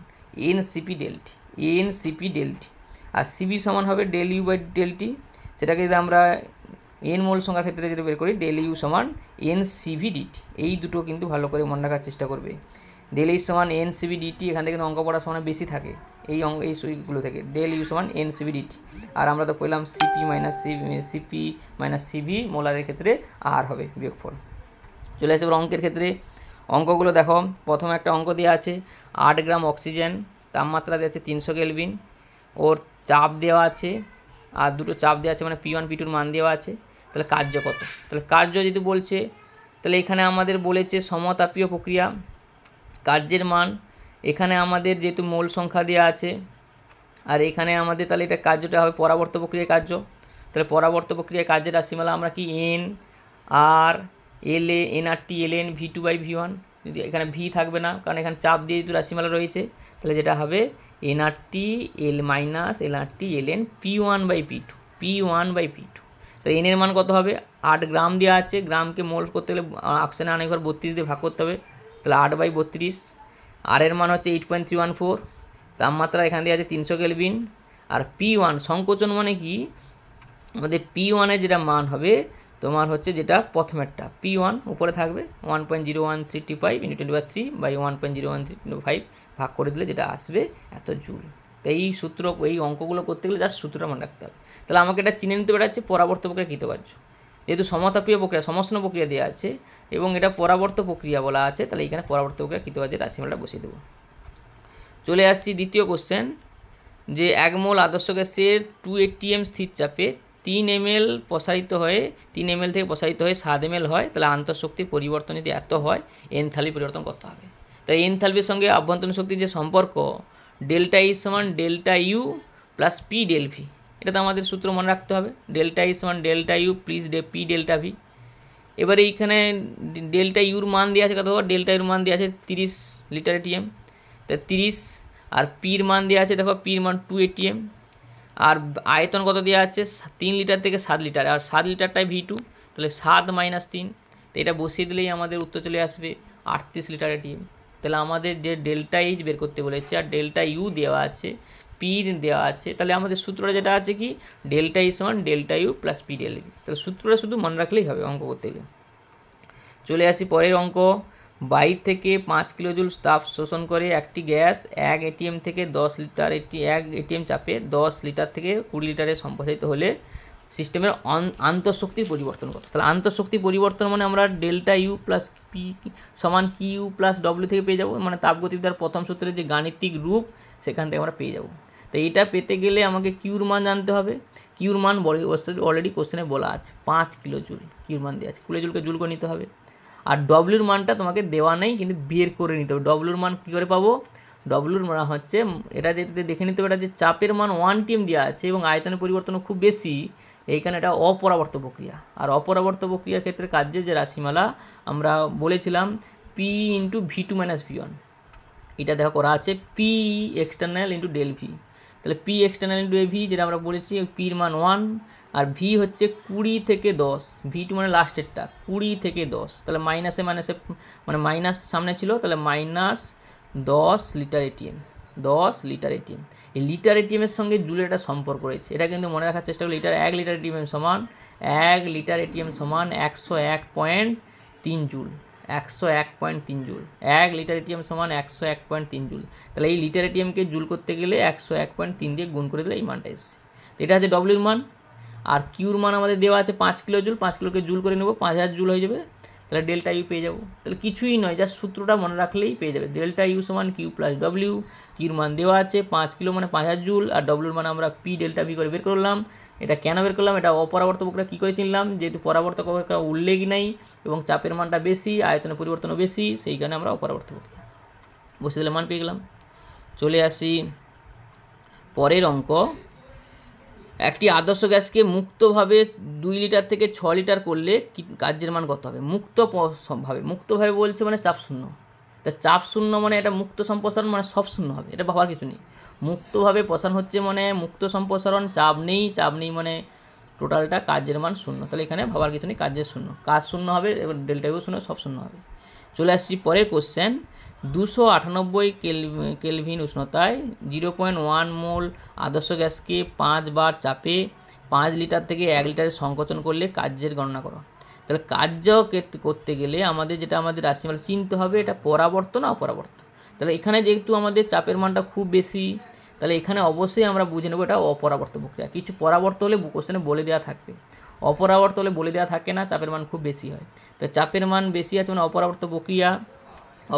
N CP del T, N CP del T. আর সিবি সমান হবে del U by del T, সেটাকে যদি আমরা এন মোল সংখ্যার ক্ষেত্রে যদি বের করি ডেল ইউ সমান এন সিভি ডিটি। এই দুটো কিন্তু ভালো করে মনে রাখার চেষ্টা করবে। ডেল ইউ সমান এন সিভি ডিটি, এখান থেকে কিন্তু অঙ্ক পড়ার সময় বেশি থাকে এই সুইগুলো থেকে। ডেল ইউ সমান এন সিভি ডিটি, আর আমরা তো পেলাম সিপি মাইনাস সিভি মোলারের ক্ষেত্রে আর হবে বিয়োগফল। চলে আসবে অঙ্কের ক্ষেত্রে। অঙ্কগুলো দেখো, প্রথমে একটা অঙ্ক দেওয়া আছে 8 গ্রাম অক্সিজেন, তাপমাত্রা দেওয়া আছে 300 কেলভিন, ওর চাপ দেওয়া আছে, আর দুটো চাপ দেওয়া আছে মানে P1 P2 মান দেওয়া আছে। তাহলে কার্য কত? তাহলে কার্য যদি বলছে তাহলে এখানে আমাদের বলেছে সমতাপীয় প্রক্রিয়া, কার্যের মান এখানে আমাদের যেহেতু মোল সংখ্যা দেওয়া আছে, আর এখানে আমাদের তাহলে এটা কার্যটা হবে পরাবর্ত প্রক্রিয়ার কার্য। তাহলে পরাবর্ত প্রক্রিয়ার কার্যের রাশিমালা আমরা কি N R L A N R T L N V2 by V1, যদি এখানে ভি থাকবে না কারণ এখানে চাপ দিয়ে যেহেতু রাশিমালা রয়েছে, তাহলে যেটা হবে N R T L minus L R T L N P1 by P2। তো এনের মান কত হবে? 8 গ্রাম দেওয়া আছে, গ্রামকে মোল করতে গেলে অক্সিজেন আনে ঘর 32 দিয়ে ভাগ করতে হবে, তাহলে 8 বাই 32। আর এর মান হচ্ছে 8.314, তাপমাত্রা এখান দিয়ে আছে 300 কেলভিন। আর P1 সংকোচন মানে কি, আমাদের P1-এর যেটা মান হবে তোমার হচ্ছে যেটা প্রথমেরটা P1 উপরে থাকবে 1.01325 × 10⁻³ বাই 1.01325 ভাগ করে দিলে যেটা আসবে এত জুল। তো এই সূত্র, এই অঙ্কগুলো করতে গেলে জাস্ট সূত্রটা মনে রাখতে হবে। তাহলে আমাকে এটা চিনে নিতে পারা হচ্ছে পরাবর্ত প্রক্রিয়া কৃতকার্য, যেহেতু সমতাপীয় প্রক্রিয়া সমষ্ণ প্রক্রিয়া দেওয়া আছে এবং এটা পরাবর্ত প্রক্রিয়া বলা আছে, তাহলে এখানে পরাবর্ত প্রক্রিয়া কৃতকার্যের রাশিমালাটা বসিয়ে দেবো। চলে আসছি দ্বিতীয় কোশ্চেন, যে 1 মোল আদর্শ গ্যাসের 2 atm স্থির চাপে 3 ml প্রসারিত হয়ে 3 ml থেকে প্রসারিত হয়ে 7 ml হয়, তাহলে আন্তঃশক্তির পরিবর্তন যদি এত হয় এনথালপি পরিবর্তন করতে হবে। তাই এনথালপির সঙ্গে আভ্যন্তরীণ শক্তির যে সম্পর্ক ডেল্টা ই সমান delta U plus P del V, এটা তো আমাদের সূত্র মনে রাখতে হবে। ডেল্টা ই সমান delta you please P delta V. এবারে এইখানে ডেল্টা ইউর মান দেওয়া আছে কত? ডেল্টা ইউর মান দেওয়া আছে 30 লিটার এটিএম, তা 30, আর পির মান দেওয়া আছে দেখো পির মান 2 atm, আর আয়তন কত দেওয়া আছে 3 লিটার থেকে 7 লিটার, আর 7 লিটারটাই V2, তাহলে 7 - 3, তো এটা বসিয়ে দিলেই আমাদের উত্তর চলে আসবে 38 লিটার এটিএম। তাহলে আমাদের যে ডেল্টা এইচ বের করতে বলেছে আর ডেল্টা ইউ দেওয়া আছে, পির দেওয়া আছে, তাহলে আমাদের সূত্রটা যেটা আছে কি ডেল্টা ই সমান delta U plus P del V. তাহলে সূত্রটা শুধু মনে রাখলেই হবে অঙ্ক করতে গেলে। চলে আসি পরের অঙ্ক, 22 থেকে 5 কিলোজুল তাপ শোষণ করে একটি গ্যাস 1 atm থেকে 10 লিটার, 1 atm চাপে 10 লিটার থেকে 20 লিটারে সম্প্রসারিত হলে সিস্টেমের আন্তঃশক্তির পরিবর্তন কত? তাহলে আন্তঃশক্তি পরিবর্তন মানে আমরা ডেল্টা ইউ প্লাস পি সমান কিউ প্লাস ডব্লিউ থেকে পেয়ে যাবো, মানে তাপগতিবিদ্যার প্রথম সূত্রের যে গাণিতিক রূপ সেখান থেকে আমরা পেয়ে যাবো। তো এটা পেতে গেলে আমাকে কিউর মান জানতে হবে। কিউর মান অলরেডি কোশ্চেনে বলা আছে 5 কিলোজুল কিউর মান দেওয়া আছে, কিলোজুলকে জুল করে নিতে হবে। আর ডব্লিউর মানটা তোমাকে দেওয়া নেই কিন্তু বের করে নিতে হবে। ডব্লিউর মান কী করে পাবো? ডব্লিউর মান হচ্ছে এটা যেটা দেখে নিতে হবে, এটা যে চাপের মান 1 atm দেওয়া আছে এবং আয়তনের পরিবর্তন খুব বেশি, এইখানে এটা অপরাবর্ত প্রক্রিয়া। আর অপরাবর্ত প্রক্রিয়ার ক্ষেত্রে কার্যের যে রাশিমালা আমরা বলেছিলাম পি ইন্টু V2 - V1, এটা দেখো করা আছে P external into del V. তাহলে P external into A V যেটা আমরা বলেছি, পির মান 1 আর ভি হচ্ছে 20 থেকে 10, V2 মানে লাস্টেরটা 20 থেকে 10, তাহলে মাইনাসে মানে মাইনাস সামনে ছিল, তাহলে -10 লিটার এটিএম, 10 লিটার এটিএম। এই লিটার এটিএমের সঙ্গে জুলের একটা সম্পর্ক রয়েছে, এটা কিন্তু মনে রাখার চেষ্টা করি। 1 লিটার এটিএম সমান 1 লিটার এটিএম সমান 101.3 জুল, 101.3 জুল। 1 লিটার এটিএম সমান 101.3 জুল। তাহলে এই লিটার এটিএমকে জুল করতে গেলে 101.3 দিয়ে গুণ করে দিলে এই মানটা এসছে। তো এটা হচ্ছে ডব্লিউর মান। আর কিউর মান আমাদের দেওয়া আছে 5 কিলো জুল, 5 কিলোকে জুল করে নেব, 5000 জুল হয়ে যাবে, তাহলে ডেল্টা ইউ পেয়ে যাবো। তাহলে কিছুই নয়, যা সূত্রটা মনে রাখলেই পেয়ে যাবে। ডেল্টা ইউ সমান কিউ প্লাস ডব্লিউ, কিউর মান দেওয়া আছে 5 কিলো মানে 5000 জুল, আর ডব্লিউর মান আমরা পি ডেল্টা ভি করে বের করলাম। এটা কেন বের করলাম? এটা অপরাবর্ত প্রক্রিয়া কী করে চিনলাম? যেহেতু পরাবর্ত প্রক্রিয়া উল্লেখ নাই এবং চাপের মানটা বেশি, আয়তনের পরিবর্তনও বেশি, সেই কারণে আমরা অপরাবর্ত প্রক্রিয়া বসে দিলে মান পেয়ে গেলাম। চলে আসি পরের অঙ্ক, একটি আদর্শ গ্যাসকে মুক্তভাবে 2 লিটার থেকে 6 লিটার করলে কার্যের মান কত হবে? মুক্তভাবে বলছে মানে চাপ শূন্য। তা চাপ শূন্য মানে এটা মুক্ত সম্প্রসারণ মানে সব শূন্য হবে, এটা ভাবার কিছু নেই। মুক্তভাবে প্রসারণ হচ্ছে মানে মুক্ত সম্প্রসারণ, চাপ নেই মানে টোটালটা কার্যের মান শূন্য। তাহলে এখানে ভাবার কিছু নেই, কার্যের শূন্য, কাজ শূন্য হবে, এবার ডেল্টা ইউ শূন্য, সব শূন্য হবে। চলে আসছি পরের কোশ্চেন, 298 কেলভিন উষ্ণতায় 0.1 মোল আদর্শ গ্যাসকে 5 বার চাপে 5 লিটার থেকে 1 লিটারে সংকোচন করলে কার্যের গণনা করো। তাহলে কার্য করতে গেলে আমাদের যেটা আমাদের রাশিমালা চিনতে হবে, এটা পরাবর্ত না অপরাবর্ত। তাহলে এখানে যেহেতু আমাদের চাপের মানটা খুব বেশি, তাহলে এখানে অবশ্যই আমরা বুঝে নেবো এটা অপরাবর্ত প্রক্রিয়া। কিছু পরাবর্ত হলে কোশ্চেনে বলে দেওয়া থাকবে, অপরাবর্ত হলে বলে দেওয়া থাকে না, চাপের মান খুব বেশি হয়। তো চাপের মান বেশি আছে মানে অপরাবর্ত প্রক্রিয়া।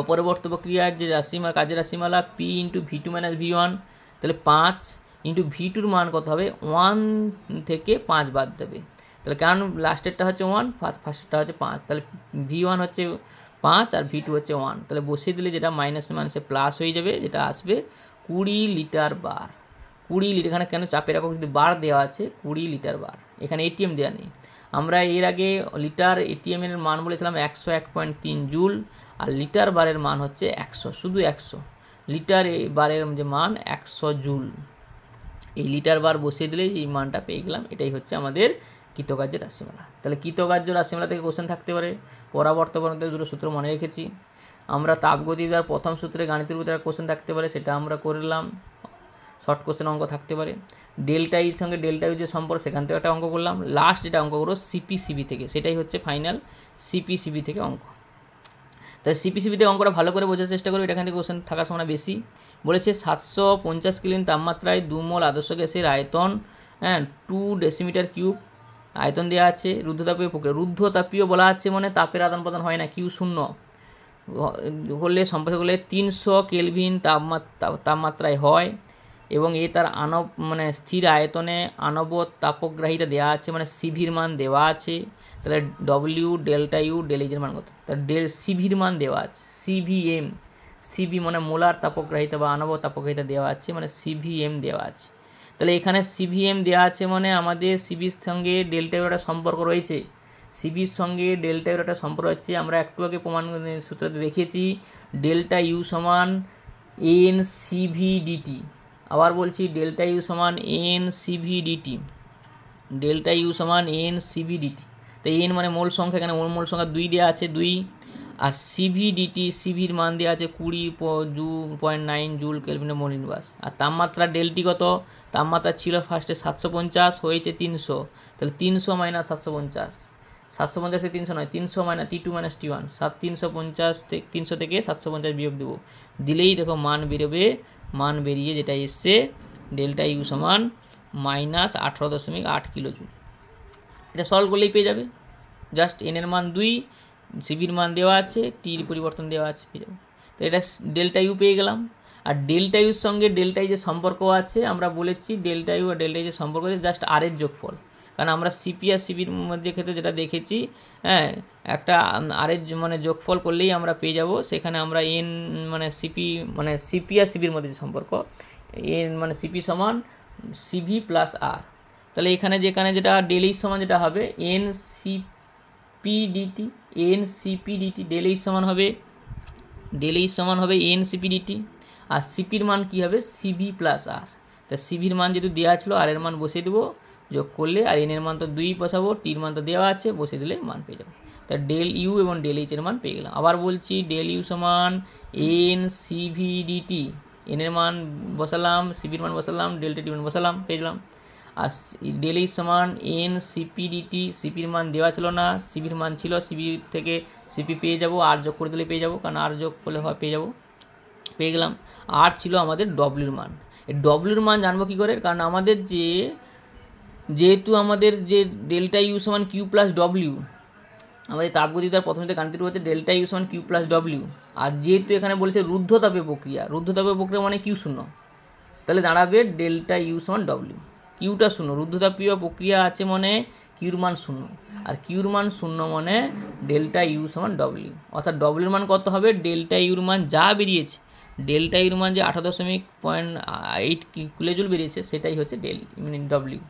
অপরিবর্ত প্রক্রিয়ার যে রাশিমালা, কাজের রাশিমালা পি ইন্টু ভি2 মাইনাস ভি1, তাহলে 5 ইন্টু ভি2-র মান কত হবে, 1 থেকে 5 বাদ দেবে। তাহলে কারণ লাস্টেরটা হচ্ছে 1, ফার্স্টেরটা হচ্ছে 5, তাহলে ভি1 হচ্ছে 5 আর ভি2 হচ্ছে 1। তাহলে বসিয়ে দিলে যেটা মাইনাসে মাইনাসে প্লাস হয়ে যাবে, যেটা আসবে 20 লিটার বার। 20 লিটার, এখানে কেন চাপের একক যদি বার দেওয়া আছে 20 লিটার বার, এখানে এটিএম দেওয়া নেই। আমরা এর আগে লিটার এটিএমের মান বলেছিলাম 101.3 জুল, আর লিটার বারের মান হচ্ছে 100, শুধু 100। লিটার বারের যে মান 100 জুল। এই লিটার বার বসিয়ে দিলেই এই মানটা পেয়ে গেলাম। এটাই হচ্ছে আমাদের কৃতকার্যের রাশিমালা। তাহলে কৃতকার্য রাশিমালা থেকে কোশ্চেন থাকতে পারে। পরাবর্ত দুটো সূত্র মনে রেখেছি আমরা। তাপগতিদার প্রথম সূত্রে গাণিতিক রূপে কোশ্চেন থাকতে পারে, সেটা আমরা করলাম। শর্ট কোশ্চেন অঙ্ক থাকতে পারে। ডেল্টা ইর সঙ্গে ডেল্টা ইউ যে সম্পর্ক, সেখান থেকে একটা অঙ্ক করলাম। লাস্ট যেটা অঙ্ক করবো সিপিসিবি থেকে, সেটাই হচ্ছে ফাইনাল সিপিসিবি থেকে অঙ্ক। তাই সিপিসিবিতে অঙ্কটা ভালো করে বোঝার চেষ্টা করবে, এখান থেকে কোশ্চেন থাকার সময় বেশি। বলেছে 750 কেলভিন তাপমাত্রায় 2 মোল আদর্শ গ্যাসের আয়তন 2 ডেসিমিটার কিউব আয়তন দেওয়া আছে। রুদ্ধতাপীয় প্রক্রিয়া, রুদ্ধতাপীয় বলা আছে মানে তাপের আদান প্রদান হয় না, কিউ শূন্য হলে সম্পর্ক করলে 300 কেলভিন তাপমাত্রায় হয়, এবং তার স্থির আয়তনে আনবৎ তাপগ্রাহিতা দেওয়া আছে, মানে সিভির মান দেওয়া আছে। তাহলে ডব্লিউ ডেল্টা ইউ ডেলিজের মান কত, তাহলে সিভির মান দেওয়া আছে, সিভিএম, সিভি মানে মোলার তাপগ্রাহিতা বা আনবৎ তাপগ্রাহিতা দেওয়া আছে, মানে সিভিএম দেওয়া আছে। তাহলে এখানে সিভিএম দেওয়া আছে মানে আমাদের সিভির সঙ্গে ডেল্টা ইউর একটা সম্পর্ক রয়েছে, সিভির সঙ্গে ডেল্টা ইউর একটা সম্পর্ক আছে। আমরা একটু আগে প্রমাণ সূত্রতে দেখেছি ডেল্টা ইউ সমান এন সিভি ডিটি। আবার বলছি ডেল্টা ইউ সমান N CV DT, delta U সমান এন সিভি ডিটি। তো এন মানে মোল সংখ্যা, এখানে মোল সংখ্যা 2 দেওয়া আছে 2, আর সিভি ডিটি, সিভির মান দেওয়া আছে 20.9 জুল কেলভিনে মোল ইনভার্স। আর তাপমাত্রা ডেলটি কত, তাপমাত্রা ছিল ফার্স্টে 750, হয়েছে 300। তাহলে 300 মাইনাস 750, 750 থেকে 300 নয়, 300 মাইনাস T2 মাইনাস T1, 300 থেকে 750 বিয়োগ দেবো, দিলেই দেখো মান বেরোবে। মান বেরিয়ে যেটা এসছে ডেল্টা ইউ সমান -18.8 কিলো জুল। এটা সলভ করলেই পেয়ে যাবে। জাস্ট এনের মান 2, সিভির মান দেওয়া আছে, টির পরিবর্তন দেওয়া আছে, পেয়ে যাবে। তো এটা ডেল্টা ইউ পেয়ে গেলাম। আর ডেল্টা ইউর সঙ্গে ডেল্টা ই যে সম্পর্ক আছে, আমরা বলেছি ডেল্টা ইউ আর ডেল্টা ই যে সম্পর্ক আছে জাস্ট আর এর যোগফল। কারণ আমরা সিপি আর সিবির মধ্যে ক্ষেত্রে যেটা দেখেছি, একটা আর এর যোগফল করলেই আমরা পেয়ে যাব। সেখানে আমরা এন সিপি আর সিবির মধ্যে যে সম্পর্ক, এন সিপি সমান সিভি প্লাস আর। তাহলে এখানে যেটা ডেল এইচ সমান যেটা হবে N CP DT, N CP DT, del H সমান হবে এন সিপি ডিটি। আর সিপির মান কী হবে, সিভি প্লাস আর। তা সিভির মান যেহেতু দেওয়া ছিল, আর এর মান বসিয়ে দেবো, যোগ করলে, আর এনের মান তো 2 বসাবো, টির মান তো দেওয়া আছে, বসিয়ে দিলে মান পেয়ে যাবো। তা ডেল ইউ এবং ডেল এইচ এর মান পেয়ে গেলাম। আবার বলছি ডেল ইউ সমান এন সিভি ডিটি, এনের মান বসালাম, সিভির মান বসালাম, ডেল্টা টি মান বসালাম, পেয়ে গেলাম। আর ডেল এইচ সমান এন সিপি ডিটি, সিপির মান দেওয়া ছিল না, সিভির মান ছিল, সিভি থেকে সিপি পেয়ে যাব, আর যোগ করে দিলে পেয়ে যাব, কারণ আর যোগ করলে হয় পেয়ে যাব, পেয়ে গেলাম। আর ছিল আমাদের ডব্লিউর মান। এই ডব্লিউর মান জানবো কী করে, কারণ আমাদের যেহেতু আমাদের যে ডেল্টা ইউ সমান কিউ প্লাস ডব্লিউ, আমাদের তাপগতিদার প্রথমে গাণিতিক হচ্ছে ডেল্টা ইউ সমান কিউ প্লাস ডব্লিউ। আর যেহেতু এখানে বলেছে রুদ্ধতাপীয় প্রক্রিয়া, রুদ্ধতাপীয় প্রক্রিয়া মানে কিউ শূন্য, তাহলে দাঁড়াবে ডেল্টা ইউ সমান ডব্লিউ, কিউটা শূন্য। রুদ্ধতাপীয় প্রক্রিয়া আছে মানে কিউর মান শূন্য, আর কিউর মান শূন্য মানে ডেল্টা ইউ সমান ডব্লিউ। অর্থাৎ ডব্লিউর মান কত হবে, ডেল্টা ইউর মান যা বেরিয়েছে, ডেল্টা ইউর মান যে 18.8 কিলোজুল বেরিয়েছে, সেটাই হচ্ছে ডব্লিউ।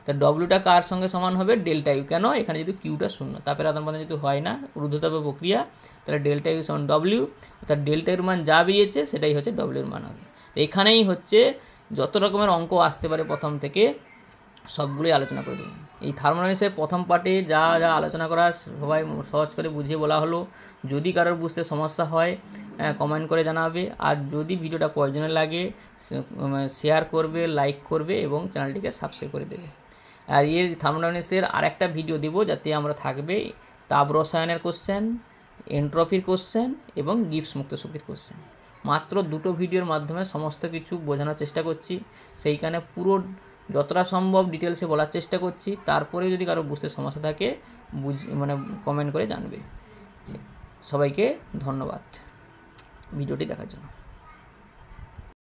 তা ডব্লিউটা কার সঙ্গে সমান হবে, ডেল্টা ইউ। কেন, এখানে যেহেতু কিউটা শূন্য, তাপের আদান প্রদান যেহেতু হয় না, রুদ্ধতাপীয় প্রক্রিয়া, তাহলে ডেল্টা ইউ সমান ডব্লিউ। অর্থাৎ ডেল্টা ইউর মান যা বেরিয়েছে সেটাই হচ্ছে ডব্লিউর মান হবে। এখানেই হচ্ছে যত রকমের অঙ্ক আসতে পারে প্রথম থেকে সবগুলোই আলোচনা করে দেবো। এই থার্মোডাইনামিক্সের প্রথম পার্টে যা যা আলোচনা করা সবাই সহজ করে বুঝিয়ে বলা হলো। যদি কারোর বুঝতে সমস্যা হয় কমেন্ট করে জানাবে। আর যদি ভিডিওটা প্রয়োজনে লাগে শেয়ার করবে, লাইক করবে এবং চ্যানেলটিকে সাবস্ক্রাইব করে দেবে। আর এর থার্মোডাইনামিক্সের আরেকটা ভিডিও দেবো, যাতে আমরা থাকবে তাপ রসায়নের কোশ্চেন, এন্ট্রপির কোশ্চেন এবং গিবস মুক্ত শক্তির কোশ্চেন। মাত্র দুটো ভিডিওর মাধ্যমে সমস্ত কিছু বোঝানোর চেষ্টা করছি, সেইখানে পুরো যতটা সম্ভব ডিটেলসে বলার চেষ্টা করছি। তারপরে যদি কারো বুঝতে সমস্যা থাকে কমেন্ট করে জানবে। সবাইকে ধন্যবাদ ভিডিওটি দেখার জন্য।